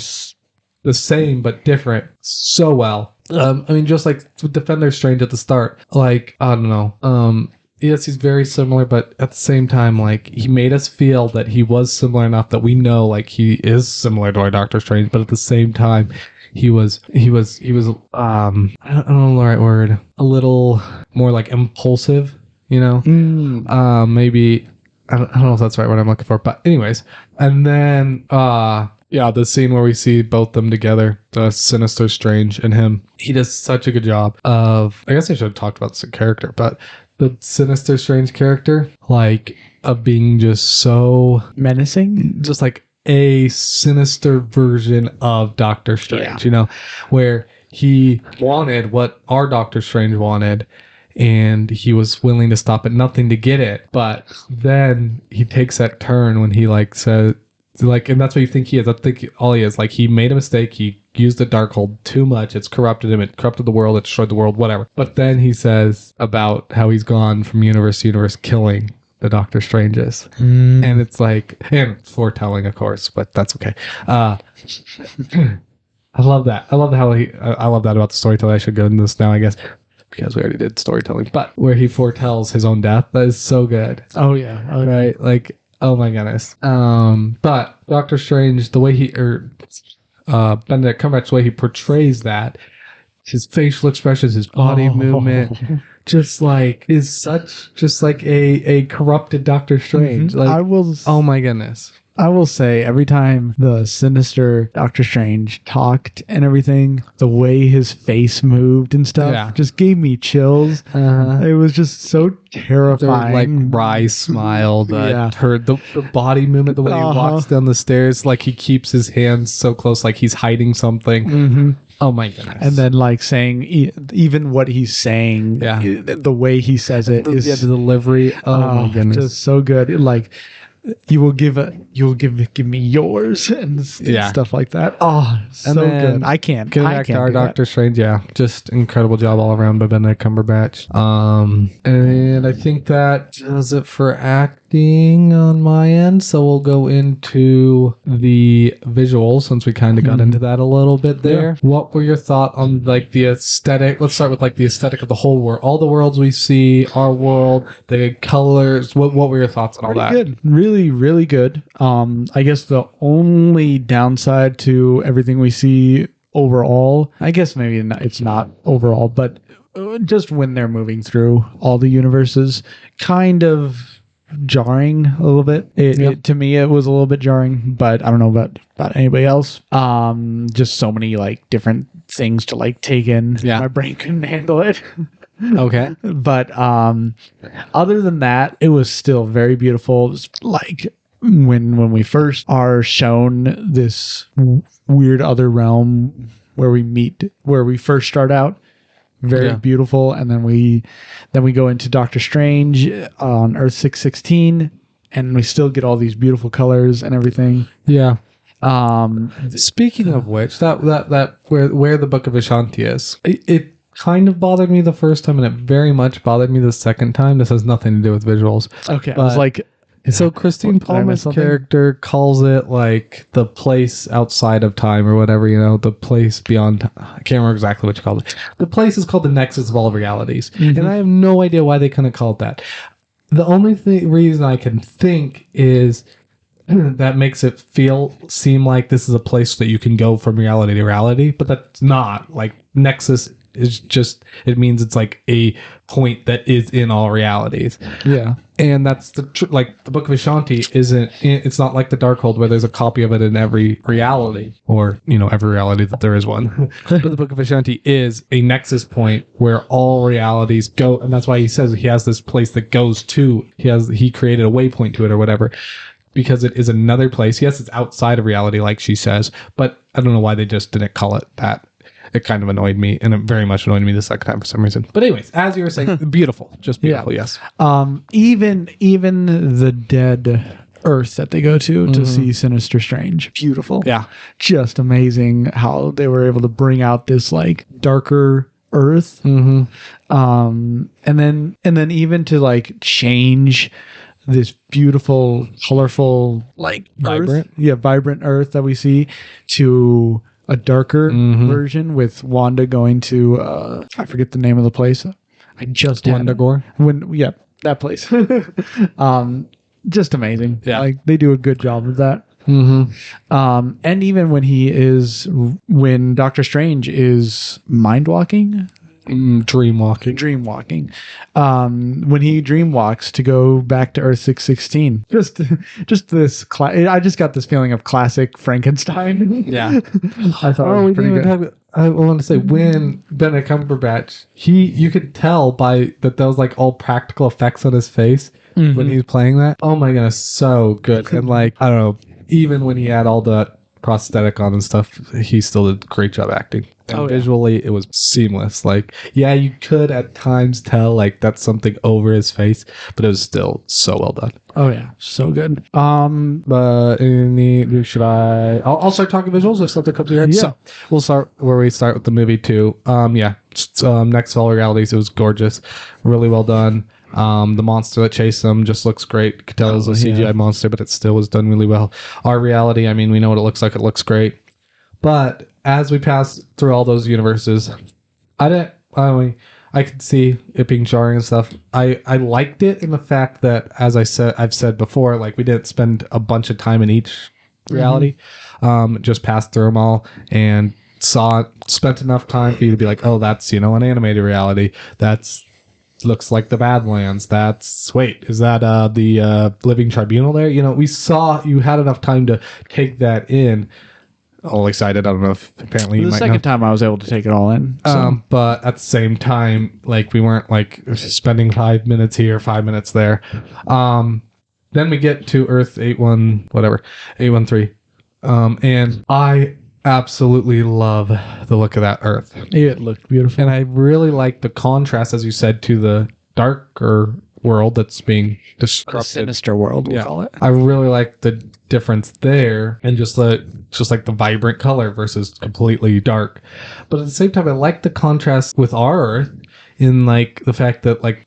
the same but different so well. Just like Defender Strange at the start. Like, I don't know. Yes, he's very similar, but at the same time, like he made us feel that he was similar enough that we know like he is similar to our Doctor Strange, but at the same time, he was I don't know the right word, a little more like impulsive, maybe I don't know if that's the right word I'm looking for, but anyways, and then the scene where we see both them together, the Sinister Strange and him, he does such a good job of, I guess I should have talked about the character, but the Sinister Strange character, like of being just so menacing, just like a sinister version of Doctor Strange, where he wanted what our Doctor Strange wanted, and he was willing to stop at nothing to get it. But then he takes that turn when he like says, like, and that's what you think he is. I think all he is, like, he made a mistake. He used the Darkhold too much. It's corrupted him. It corrupted the world. It destroyed the world. Whatever. But then he says about how he's gone from universe to universe, killing the Doctor Stranges, and it's like, and foretelling, of course, but that's okay. I love that. I love how I love that about the storytelling. I should go into this now, I guess, because we already did storytelling. But where he foretells his own death, that is so good. Oh yeah, Right? Like, oh my goodness. But Doctor Strange, the way Benedict Cumberbatch, the way he portrays that, his facial expressions, his body movement, just like is such just like a corrupted Doctor Strange. Like, oh my goodness. I will say, every time the sinister Doctor Strange talked and everything, the way his face moved and stuff just gave me chills. It was just so terrifying. Like wry smile, the body movement, the way he walks down the stairs, like he keeps his hands so close, like he's hiding something. Oh my goodness. And then like saying, even what he's saying, the way he says it is the delivery. Oh my goodness. Just so good. Like, you will give me yours and stuff like that. Oh, so good. I can't. Back to our Doctor Strange. Yeah, just incredible job all around by Benedict Cumberbatch. And I think that does it for acting on my end. So we'll go into the visuals since we kind of got into that a little bit there. Yeah. What were your thoughts on like the aesthetic? Let's start with like the aesthetic of the whole world, all the worlds we see, our world, the colors. What were your thoughts on all that? Good. Really, really good. I guess the only downside to everything we see overall, I guess maybe it's not overall, but just when they're moving through all the universes, kind of jarring a little bit. To me, it was a little bit jarring, but I don't know about anybody else. Just so many like different things to like take in. My brain couldn't handle it. Okay. But other than that, it was still very beautiful. It was like when we first are shown this weird other realm where we first start out, very beautiful, and then we go into Doctor Strange on Earth 616, and we still get all these beautiful colors and everything. Yeah. Speaking of which, that where the Book of Ashanti is, it kind of bothered me the first time, and it very much bothered me the second time. This has nothing to do with visuals. Okay, I was like, so Christine Palmer's character calls it like the place outside of time or whatever, the place beyond time. I can't remember exactly what you called it. The place is called the Nexus of all realities. And I have no idea why they couldn't call it that. The only reason I can think is that makes it seem like this is a place that you can go from reality to reality, but that's not. Like, Nexus is just, it means it's like a point that is in all realities. Yeah. And that's like the Book of Ashanti it's not like the Darkhold where there's a copy of it in every reality, or every reality that there is one. But the Book of Ashanti is a nexus point where all realities go, and that's why he says he has this place that goes to. He created a waypoint to it or whatever, because it is another place. Yes, it's outside of reality, like she says, but I don't know why they just didn't call it that. It kind of annoyed me, and it very much annoyed me the second time for some reason. But anyways, as you were saying, beautiful, just beautiful, yes. Even the dead Earth that they go to see Sinister Strange, beautiful. Yeah, just amazing how they were able to bring out this like darker Earth, and then even to like change this beautiful, colorful, like vibrant, vibrant Earth that we see to a darker version with Wanda going to I forget the name of the place. I just Wandagore. That place. Just amazing. Yeah, like they do a good job of that. And even when Doctor Strange is mind walking. Dream walking. When he dream walks to go back to Earth 616, just this. I just got this feeling of classic Frankenstein. Yeah, I thought it was pretty good. I want to say when Benedict Cumberbatch, you could tell by that was like all practical effects on his face when he was playing that. Oh my goodness, so good. And like, I don't know, even when he had all the prosthetic on and stuff, he still did a great job acting. And visually, it was seamless. Like, yeah, you could at times tell like that's something over his face, but it was still so well done. Oh yeah, so good. But should I? I'll start talking visuals if something comes to your head. Yeah. So we'll start where we start with the movie too. Next to All Realities, it was gorgeous, really well done. The monster that chased them just looks great. You could tell it was a CGI monster, but it still was done really well. Our Reality, I mean, we know what it looks like. It looks great. But as we pass through all those universes, I could see it being jarring and stuff. I liked it in the fact that, as I've said before, like we didn't spend a bunch of time in each reality, just passed through them all and spent enough time for you to be like, oh, that's an animated reality. Looks like the Badlands. Is that the Living Tribunal there? We saw you had enough time to take that in. All excited. I don't know if apparently the second time I was able to take it all in. So. But at the same time, like we weren't like spending 5 minutes here, 5 minutes there. Then we get to Earth 813. And I absolutely love the look of that Earth. It looked beautiful. And I really like the contrast, as you said, to the darker world that's being disrupted. The sinister world, we'll call it. I really like the difference there, and just like the vibrant color versus completely dark. But at the same time, I like the contrast with our Earth in like the fact that like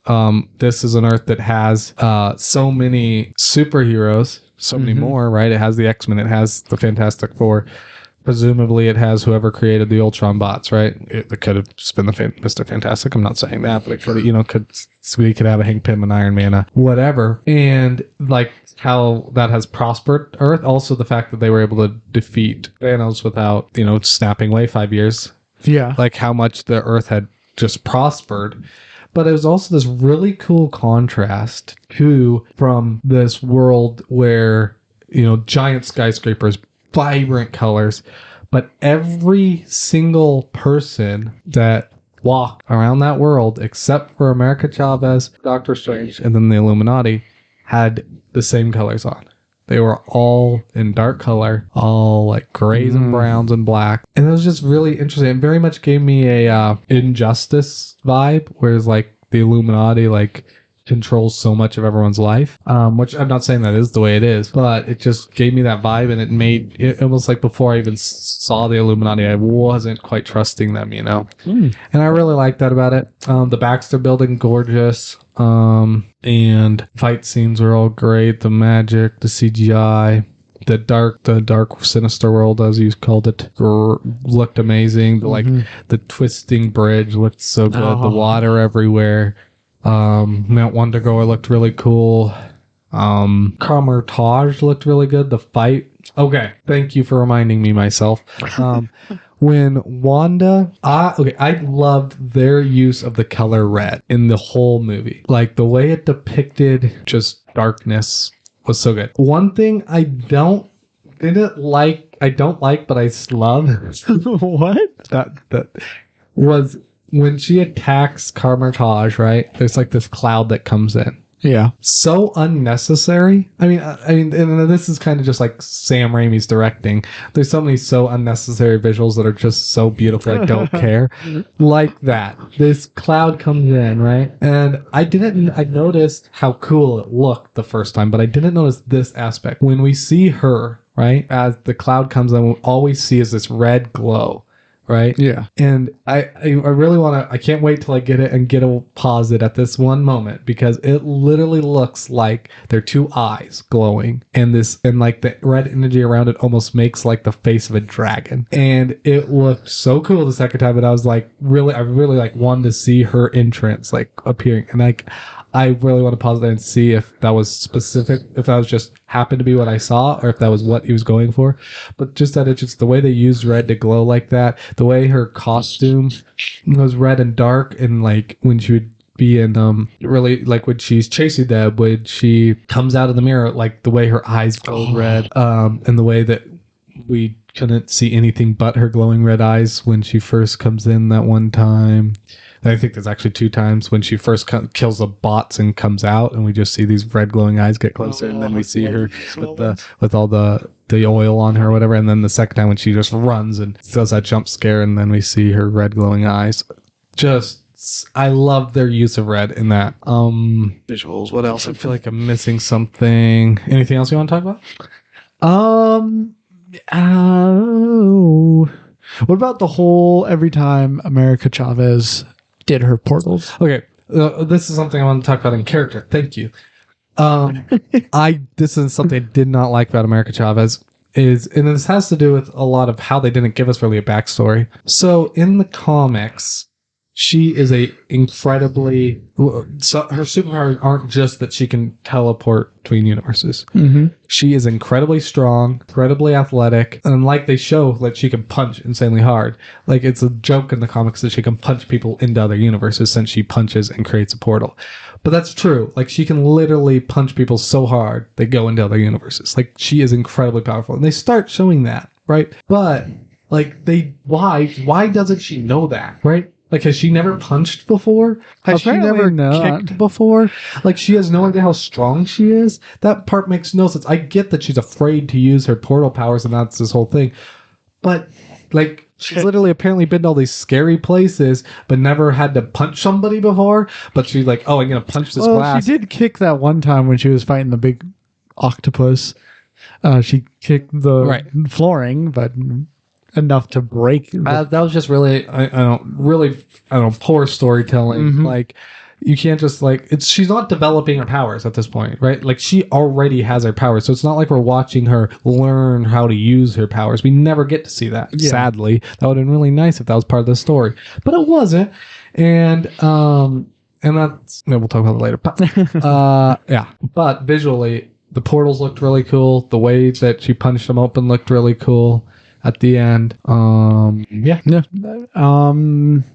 this is an Earth that has so many superheroes, so many more, right? It has the X-Men, it has the Fantastic Four. Presumably, it has whoever created the Ultron bots, right? It could have just been the Mr. Fantastic. I'm not saying that, but it could, we could have a Hank Pym, an Iron Man, whatever. And like how that has prospered Earth. Also, the fact that they were able to defeat Thanos without, snapping away 5 years. Yeah. Like how much the Earth had just prospered. But it was also this really cool contrast from this world where, giant skyscrapers, vibrant colors, but every single person that walked around that world, except for America Chavez, Doctor Strange, and then the Illuminati, had the same colors on. They were all in dark color, all like grays and browns and black. And it was just really interesting. It very much gave me a Injustice vibe, whereas like the Illuminati like controls so much of everyone's life, which I'm not saying that is the way it is, but it just gave me that vibe, and it made it almost like before I even saw the Illuminati, I wasn't quite trusting them, and I really like that about it. The Baxter building, gorgeous, and fight scenes were all great. The magic, the CGI, the dark sinister world, as you called it, looked amazing. The twisting bridge looked so good. The water everywhere. Mount Wondergoer looked really cool. Carmartage looked really good. The fight. Okay, thank you for reminding me myself. When Wanda, I loved their use of the color red in the whole movie. Like the way it depicted just darkness was so good. One thing I don't like, but I love. What? That was when she attacks Carmartage, right? There's like this cloud that comes in. Yeah. So unnecessary. I mean, and this is kind of just like Sam Raimi's directing. There's so many so unnecessary visuals that are just so beautiful. I don't care. Like that. This cloud comes in, right? And I noticed how cool it looked the first time, but I didn't notice this aspect. When we see her, right, as the cloud comes in, all we see is this red glow. Right? Yeah. And I really want to, I can't wait till I get it and pause it at this one moment, because it literally looks like there are two eyes glowing, and like the red energy around it almost makes like the face of a dragon. And it looked so cool the second time, and I was like, I really like wanted to see her entrance like appearing. And like, I really want to pause there and see if that was specific, if that was just happened to be what I saw, or if that was what he was going for. But just that it's just the way they used red to glow like that, the way her costume was red and dark, and like when she would be in really like when she's chasing them, when she comes out of the mirror, like the way her eyes glow red, and the way that we couldn't see anything but her glowing red eyes when she first comes in that one time. I think there's actually two times when she first kills the bots and comes out, and we just see these red glowing eyes get closer, and then we see her with all the the oil on her or whatever, and then the second time when she just runs and does that jump scare, and then we see her red glowing eyes. I love their use of red in that. Visuals. What else? I feel like I'm missing something. Anything else you want to talk about? What about the whole every time America Chavez did her portals? Okay, this is something I want to talk about in character. Thank you. This is something I did not like about America Chavez. And this has to do with a lot of how they didn't give us really a backstory. So in the comics, she is her superpowers aren't just that she can teleport between universes. Mm-hmm. She is incredibly strong, incredibly athletic, and like they show, like she can punch insanely hard. Like it's a joke in the comics that she can punch people into other universes since she punches and creates a portal. But that's true. Like she can literally punch people so hard they go into other universes. Like she is incredibly powerful, and they start showing that, right? But like why doesn't she know that, right? Like, has she never punched before? Has Apparently she never not. kicked before? Like, she has no idea how strong she is? That part makes no sense. I get that she's afraid to use her portal powers, and that's this whole thing. But, like, she's literally apparently been to all these scary places, but never had to punch somebody before. But she's like, oh, I'm going to punch this glass. She did kick that one time when she was fighting the big octopus. She kicked the flooring, but enough to break. That was just really, I don't know, poor storytelling. Mm-hmm. Like, you can't just she's not developing her powers at this point, right? Like she already has her powers. So it's not like we're watching her learn how to use her powers. We never get to see that. Yeah. Sadly, that would have been really nice if that was part of the story, but it wasn't. And that's, we'll talk about it later. But, yeah, but visually the portals looked really cool. The way that she punched them open looked really cool. At the end,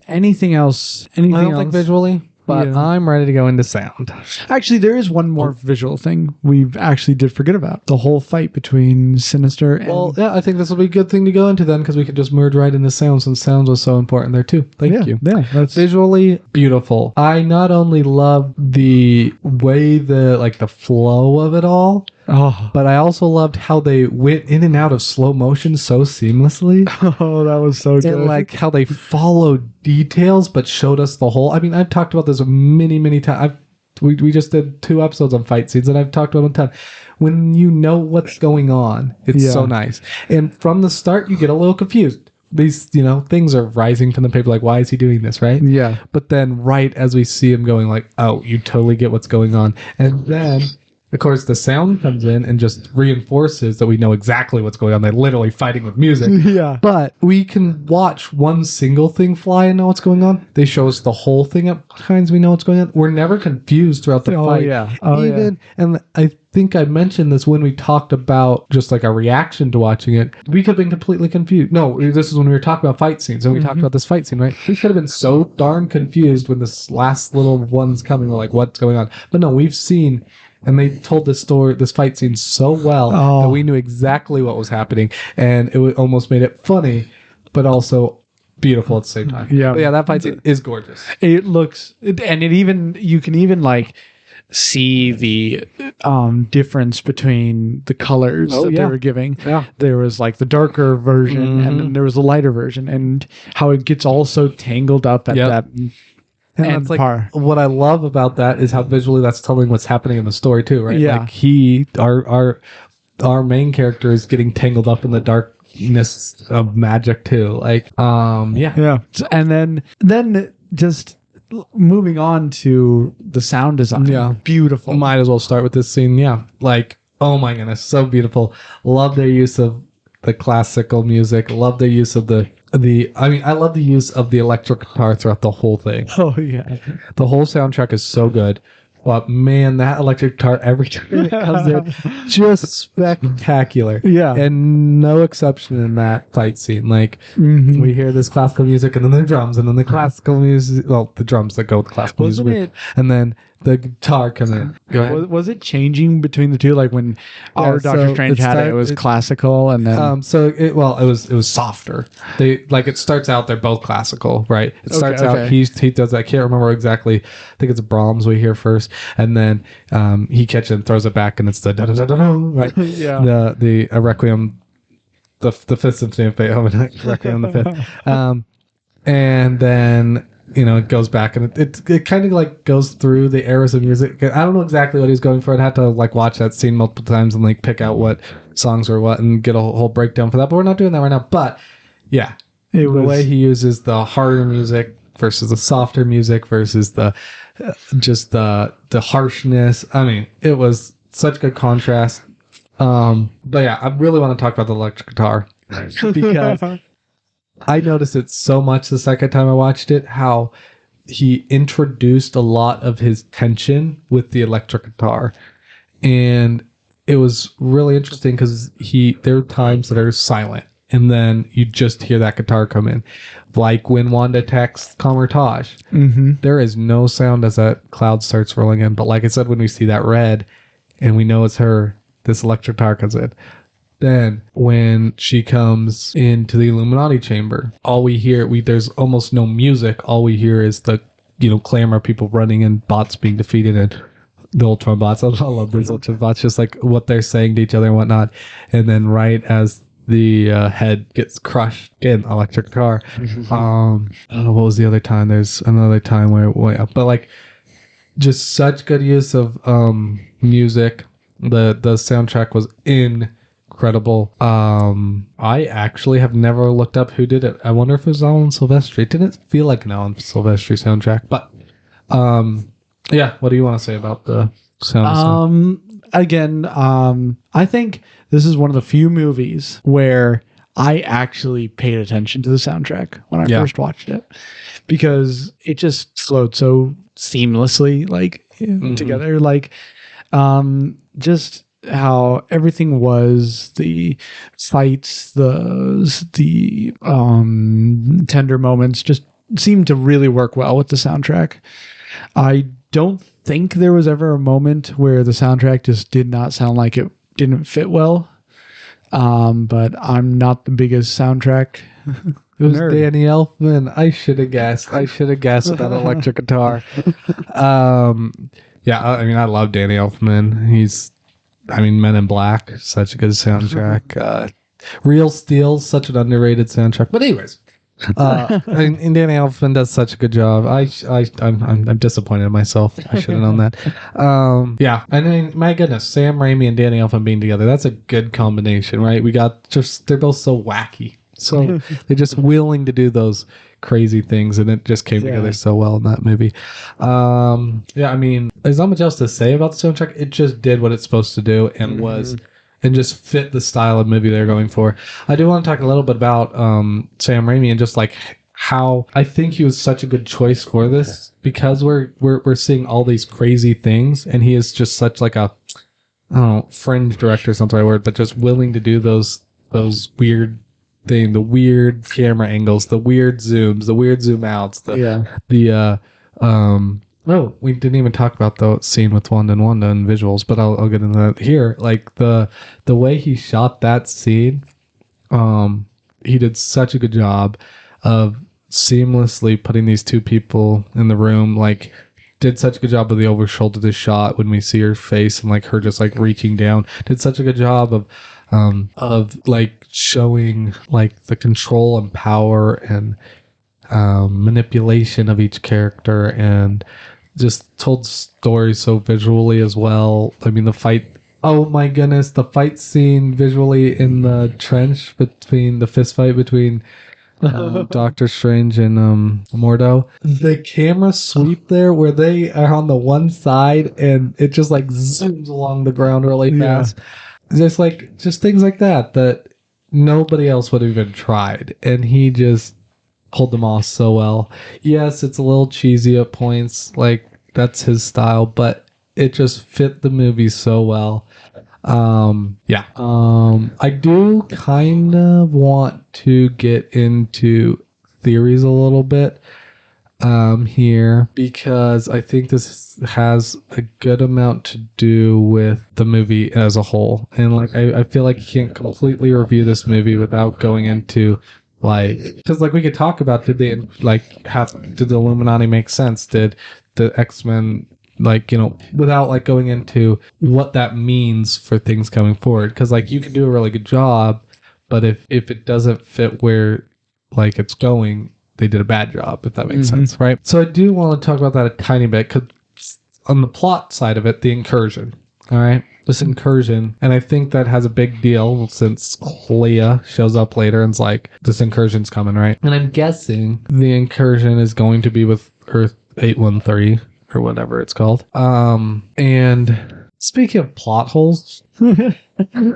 anything else? I don't think visually, but I'm ready to go into sound. Actually, there is one more visual thing we actually did forget about: the whole fight between Sinister and. Well, yeah, I think this will be a good thing to go into then, because we could just merge right into sound, since sound was so important there too. Thank you. Yeah, that's visually beautiful. I not only love the way the flow of it all. Oh, but I also loved how they went in and out of slow motion so seamlessly. Oh, that was so good. And like how they followed details but showed us the whole. I mean, I've talked about this many times. We just did 2 episodes on fight scenes, and I've talked about them a ton. When you know what's going on, it's so nice. And from the start, you get a little confused. These, things are rising from the paper, like, why is he doing this, right? Yeah. But then right as we see him going, like, oh, you totally get what's going on. And then of course, the sound comes in and just reinforces that we know exactly what's going on. They're literally fighting with music. Yeah. But we can watch one single thing fly and know what's going on. They show us the whole thing at times. We know what's going on. We're never confused throughout the fight. Yeah. And I think I mentioned this when we talked about just like a reaction to watching it. We could have been completely confused. No, this is when we were talking about fight scenes. And we talked about this fight scene, right? We could have been so darn confused when this last little one's coming. We're like, what's going on? But no, we've seen... And they told this fight scene so well that we knew exactly what was happening, and it almost made it funny, but also beautiful at the same time. Yeah, but yeah, that fight scene is gorgeous. It looks, and you can even see the difference between the colors that they were giving. Yeah, there was the darker version, and then there was the lighter version, and how it gets all so tangled up at that. And that's what I love about that is how visually that's telling what's happening in the story too, right? Yeah. Our main character is getting tangled up in the darkness of magic too. Yeah. And then just moving on to the sound design. Yeah. Beautiful. Might as well start with this scene. Yeah. Oh my goodness, so beautiful. Love their use of the classical music. Love their use of I love the use of the electric guitar throughout the whole thing. Oh, yeah. The whole soundtrack is so good. But man, that electric guitar every time it comes in, just spectacular. Yeah. And no exception in that fight scene. We hear this classical music and then the drums and then the classical music. Well, the drums that go with classical music. And then the guitar coming in. Go ahead. Was it changing between the two? Like when our Doctor Strange had it was classical, and then it was softer. It starts out they're both classical, right? It starts out he does. I can't remember exactly. I think it's Brahms we hear first, and then he catches it and throws it back, and it's the right, Yeah. the Requiem, the Fifth Symphony of Beethoven, Requiem the Fifth, and then it goes back, and it kind of like goes through the eras of music. I don't know exactly what he's going for. I'd have to like watch that scene multiple times and like pick out what songs were what and get a whole breakdown for that. But we're not doing that right now. But yeah, the way he uses the harder music versus the softer music versus the just the harshness. I mean, it was such good contrast. But yeah, I really want to talk about the electric guitar because I noticed it so much the second time I watched it, how he introduced a lot of his tension with the electric guitar. And it was really interesting because there are times that are silent, and then you just hear that guitar come in. Like when Wanda attacks Kamertage, there is no sound as that cloud starts rolling in. But like I said, when we see that red and we know it's her, this electric guitar comes in. Then when she comes into the Illuminati chamber, all we hear, there's almost no music. All we hear is the, clamor of people running and bots being defeated and the Ultron bots. I love these Ultron bots, just like what they're saying to each other and whatnot. And then right as the head gets crushed, again, electric guitar. What was the other time? There's another time where it went up. But like, just such good use of music. The soundtrack was incredible. I actually have never looked up who did it. I wonder if it was Alan Silvestri. It didn't feel like an Alan Silvestri soundtrack, but yeah. What do you want to say about the sound? Again, I think this is one of the few movies where I actually paid attention to the soundtrack when I first watched it, because it just flowed so seamlessly, like together, like just how everything was, the fights, the tender moments just seemed to really work well with the soundtrack. I don't think there was ever a moment where the soundtrack just did not sound like it didn't fit well. But I'm not the biggest soundtrack. It was Danny Elfman. I should have guessed. With that electric guitar. Yeah, I mean, I love Danny Elfman. Men in Black, such a good soundtrack. Real Steel, such an underrated soundtrack. But anyways, and Danny Elfman does such a good job. I'm disappointed in myself. I should have known that. Yeah, I mean, my goodness, Sam Raimi and Danny Elfman being together, that's a good combination, right? They're both so wacky. So they're just willing to do those crazy things, and it just came together so well in that movie. Yeah, I mean, there's not much else to say about the soundtrack. It just did what it's supposed to do and and just fit the style of movie they're going for. I do want to talk a little bit about Sam Raimi and just like how I think he was such a good choice for this, because we're seeing all these crazy things, and he is just such like a, I don't know, fringe director is not the right word, but just willing to do those weird thing, the weird camera angles, the weird zooms, the weird zoom outs, we didn't even talk about the scene with Wanda and visuals, but I'll get into that here. Like the way he shot that scene, he did such a good job of seamlessly putting these two people in the room. Like, did such a good job of the over shoulder shot when we see her face and like her just like reaching down. Did such a good job of like showing like the control and power and manipulation of each character, and just told stories so visually as well. I mean, the fight, oh my goodness, the fight scene visually in the trench between the fist fight between Doctor Strange and Mordo. The camera sweep there where they are on the one side and it just like zooms along the ground really fast. Just things like that nobody else would have even tried, and he just pulled them off so well. Yes, it's a little cheesy at points, like that's his style, but it just fit the movie so well. I do kind of want to get into theories a little bit here, because I think this has a good amount to do with the movie as a whole, and like I feel like you can't completely review this movie without going into because we could talk about, did the Illuminati make sense? Did the X-Men like, without like going into what that means for things coming forward. Because like you can do a really good job, but if it doesn't fit where like it's going, they did a bad job, if that makes sense, right? So I do want to talk about that a tiny bit, because on the plot side of it, the incursion, all right? This incursion, and I think that has a big deal since Leah shows up later and's like, this incursion's coming, right? And I'm guessing the incursion is going to be with Earth 813 or whatever it's called. And speaking of plot holes,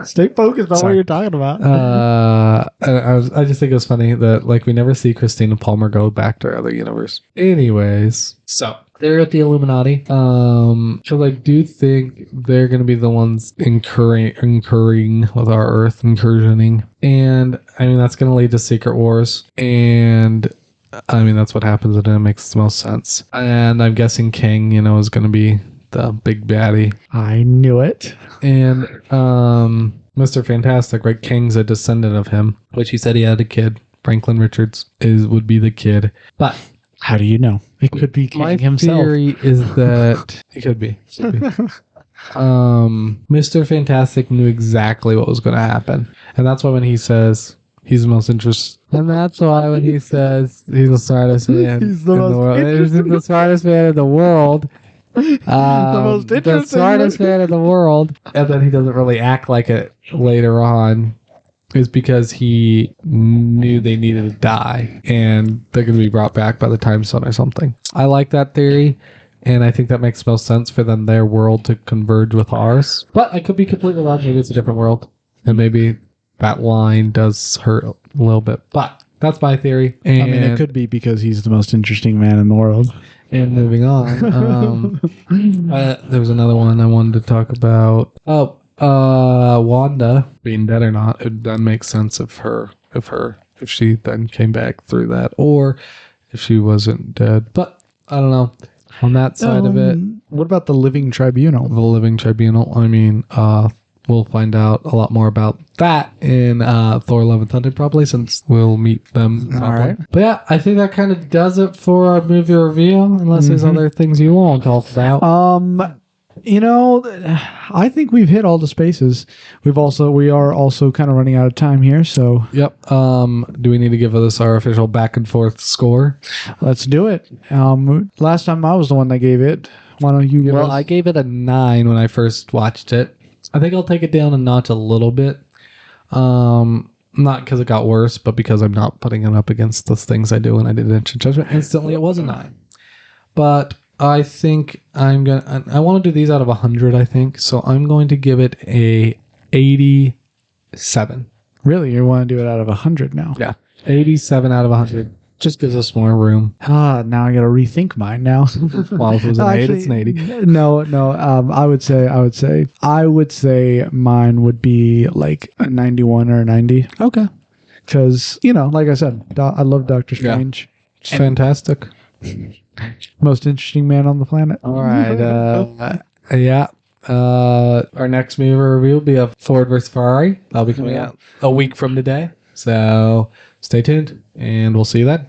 Stay focused on what you're talking about. I just think it was funny that like we never see Christina Palmer go back to our other universe. Anyways, so they're at the Illuminati. Because I do think they're going to be the ones incurring with our Earth, incursioning, and I mean that's going to lead to secret wars, and I mean that's what happens, and it makes the most sense. And I'm guessing King, is going to be the big baddie. I knew it. And Mr. Fantastic, right? King's a descendant of him, which he said he had a kid. Franklin Richards would be the kid. But how do you know? It could be King himself. My theory is that it could be. Mr. Fantastic knew exactly what was going to happen. And that's why when he says he's the most interesting, and that's why when he says he's the smartest man in the world, he's the smartest man in the world. The smartest man in the world, and then he doesn't really act like it later on, is because he knew they needed to die and they're going to be brought back by the time stone or something. I like that theory, and I think that makes most sense for them, their world to converge with ours. But I could be completely wrong. Maybe it's a different world, and maybe that line does hurt a little bit. But that's my theory. And I mean, it could be because he's the most interesting man in the world. And moving on, there was another one I wanted to talk about. Wanda being dead or not, it then makes sense if she then came back through that, or if she wasn't dead. But I don't know. On that side of it, what about the Living Tribunal? The Living Tribunal. I mean, we'll find out a lot more about that in Thor: Love and Thunder, probably, since we'll meet them. All right. But yeah, I think that kind of does it for our movie review, unless there's other things you want to talk about. I think we've hit all the spaces. We are also kind of running out of time here, so. Yep. Do we need to give this our official back and forth score? Let's do it. Last time I was the one that gave it. Why don't you give it? Well, I gave it a 9 when I first watched it. I think I'll take it down a notch a little bit. Not because it got worse, but because I'm not putting it up against the things I do, and I did Instant Judgment. Instantly, it was a 9. But I think I want to do these out of 100, I think. So I'm going to give it a 87. Really? You want to do it out of 100 now? Yeah. 87 out of 100. Just gives us more room. Now I got to rethink mine now. Well, if it was an 8, it's an 80. No. I would say mine would be like a 91 or a 90. Okay. Because, like I said, I love Doctor Strange. Yeah. It's fantastic. Most interesting man on the planet. All right. Yeah. Our next movie review will be of Ford vs. Ferrari. That'll be coming out a week from today. So stay tuned, and we'll see you then.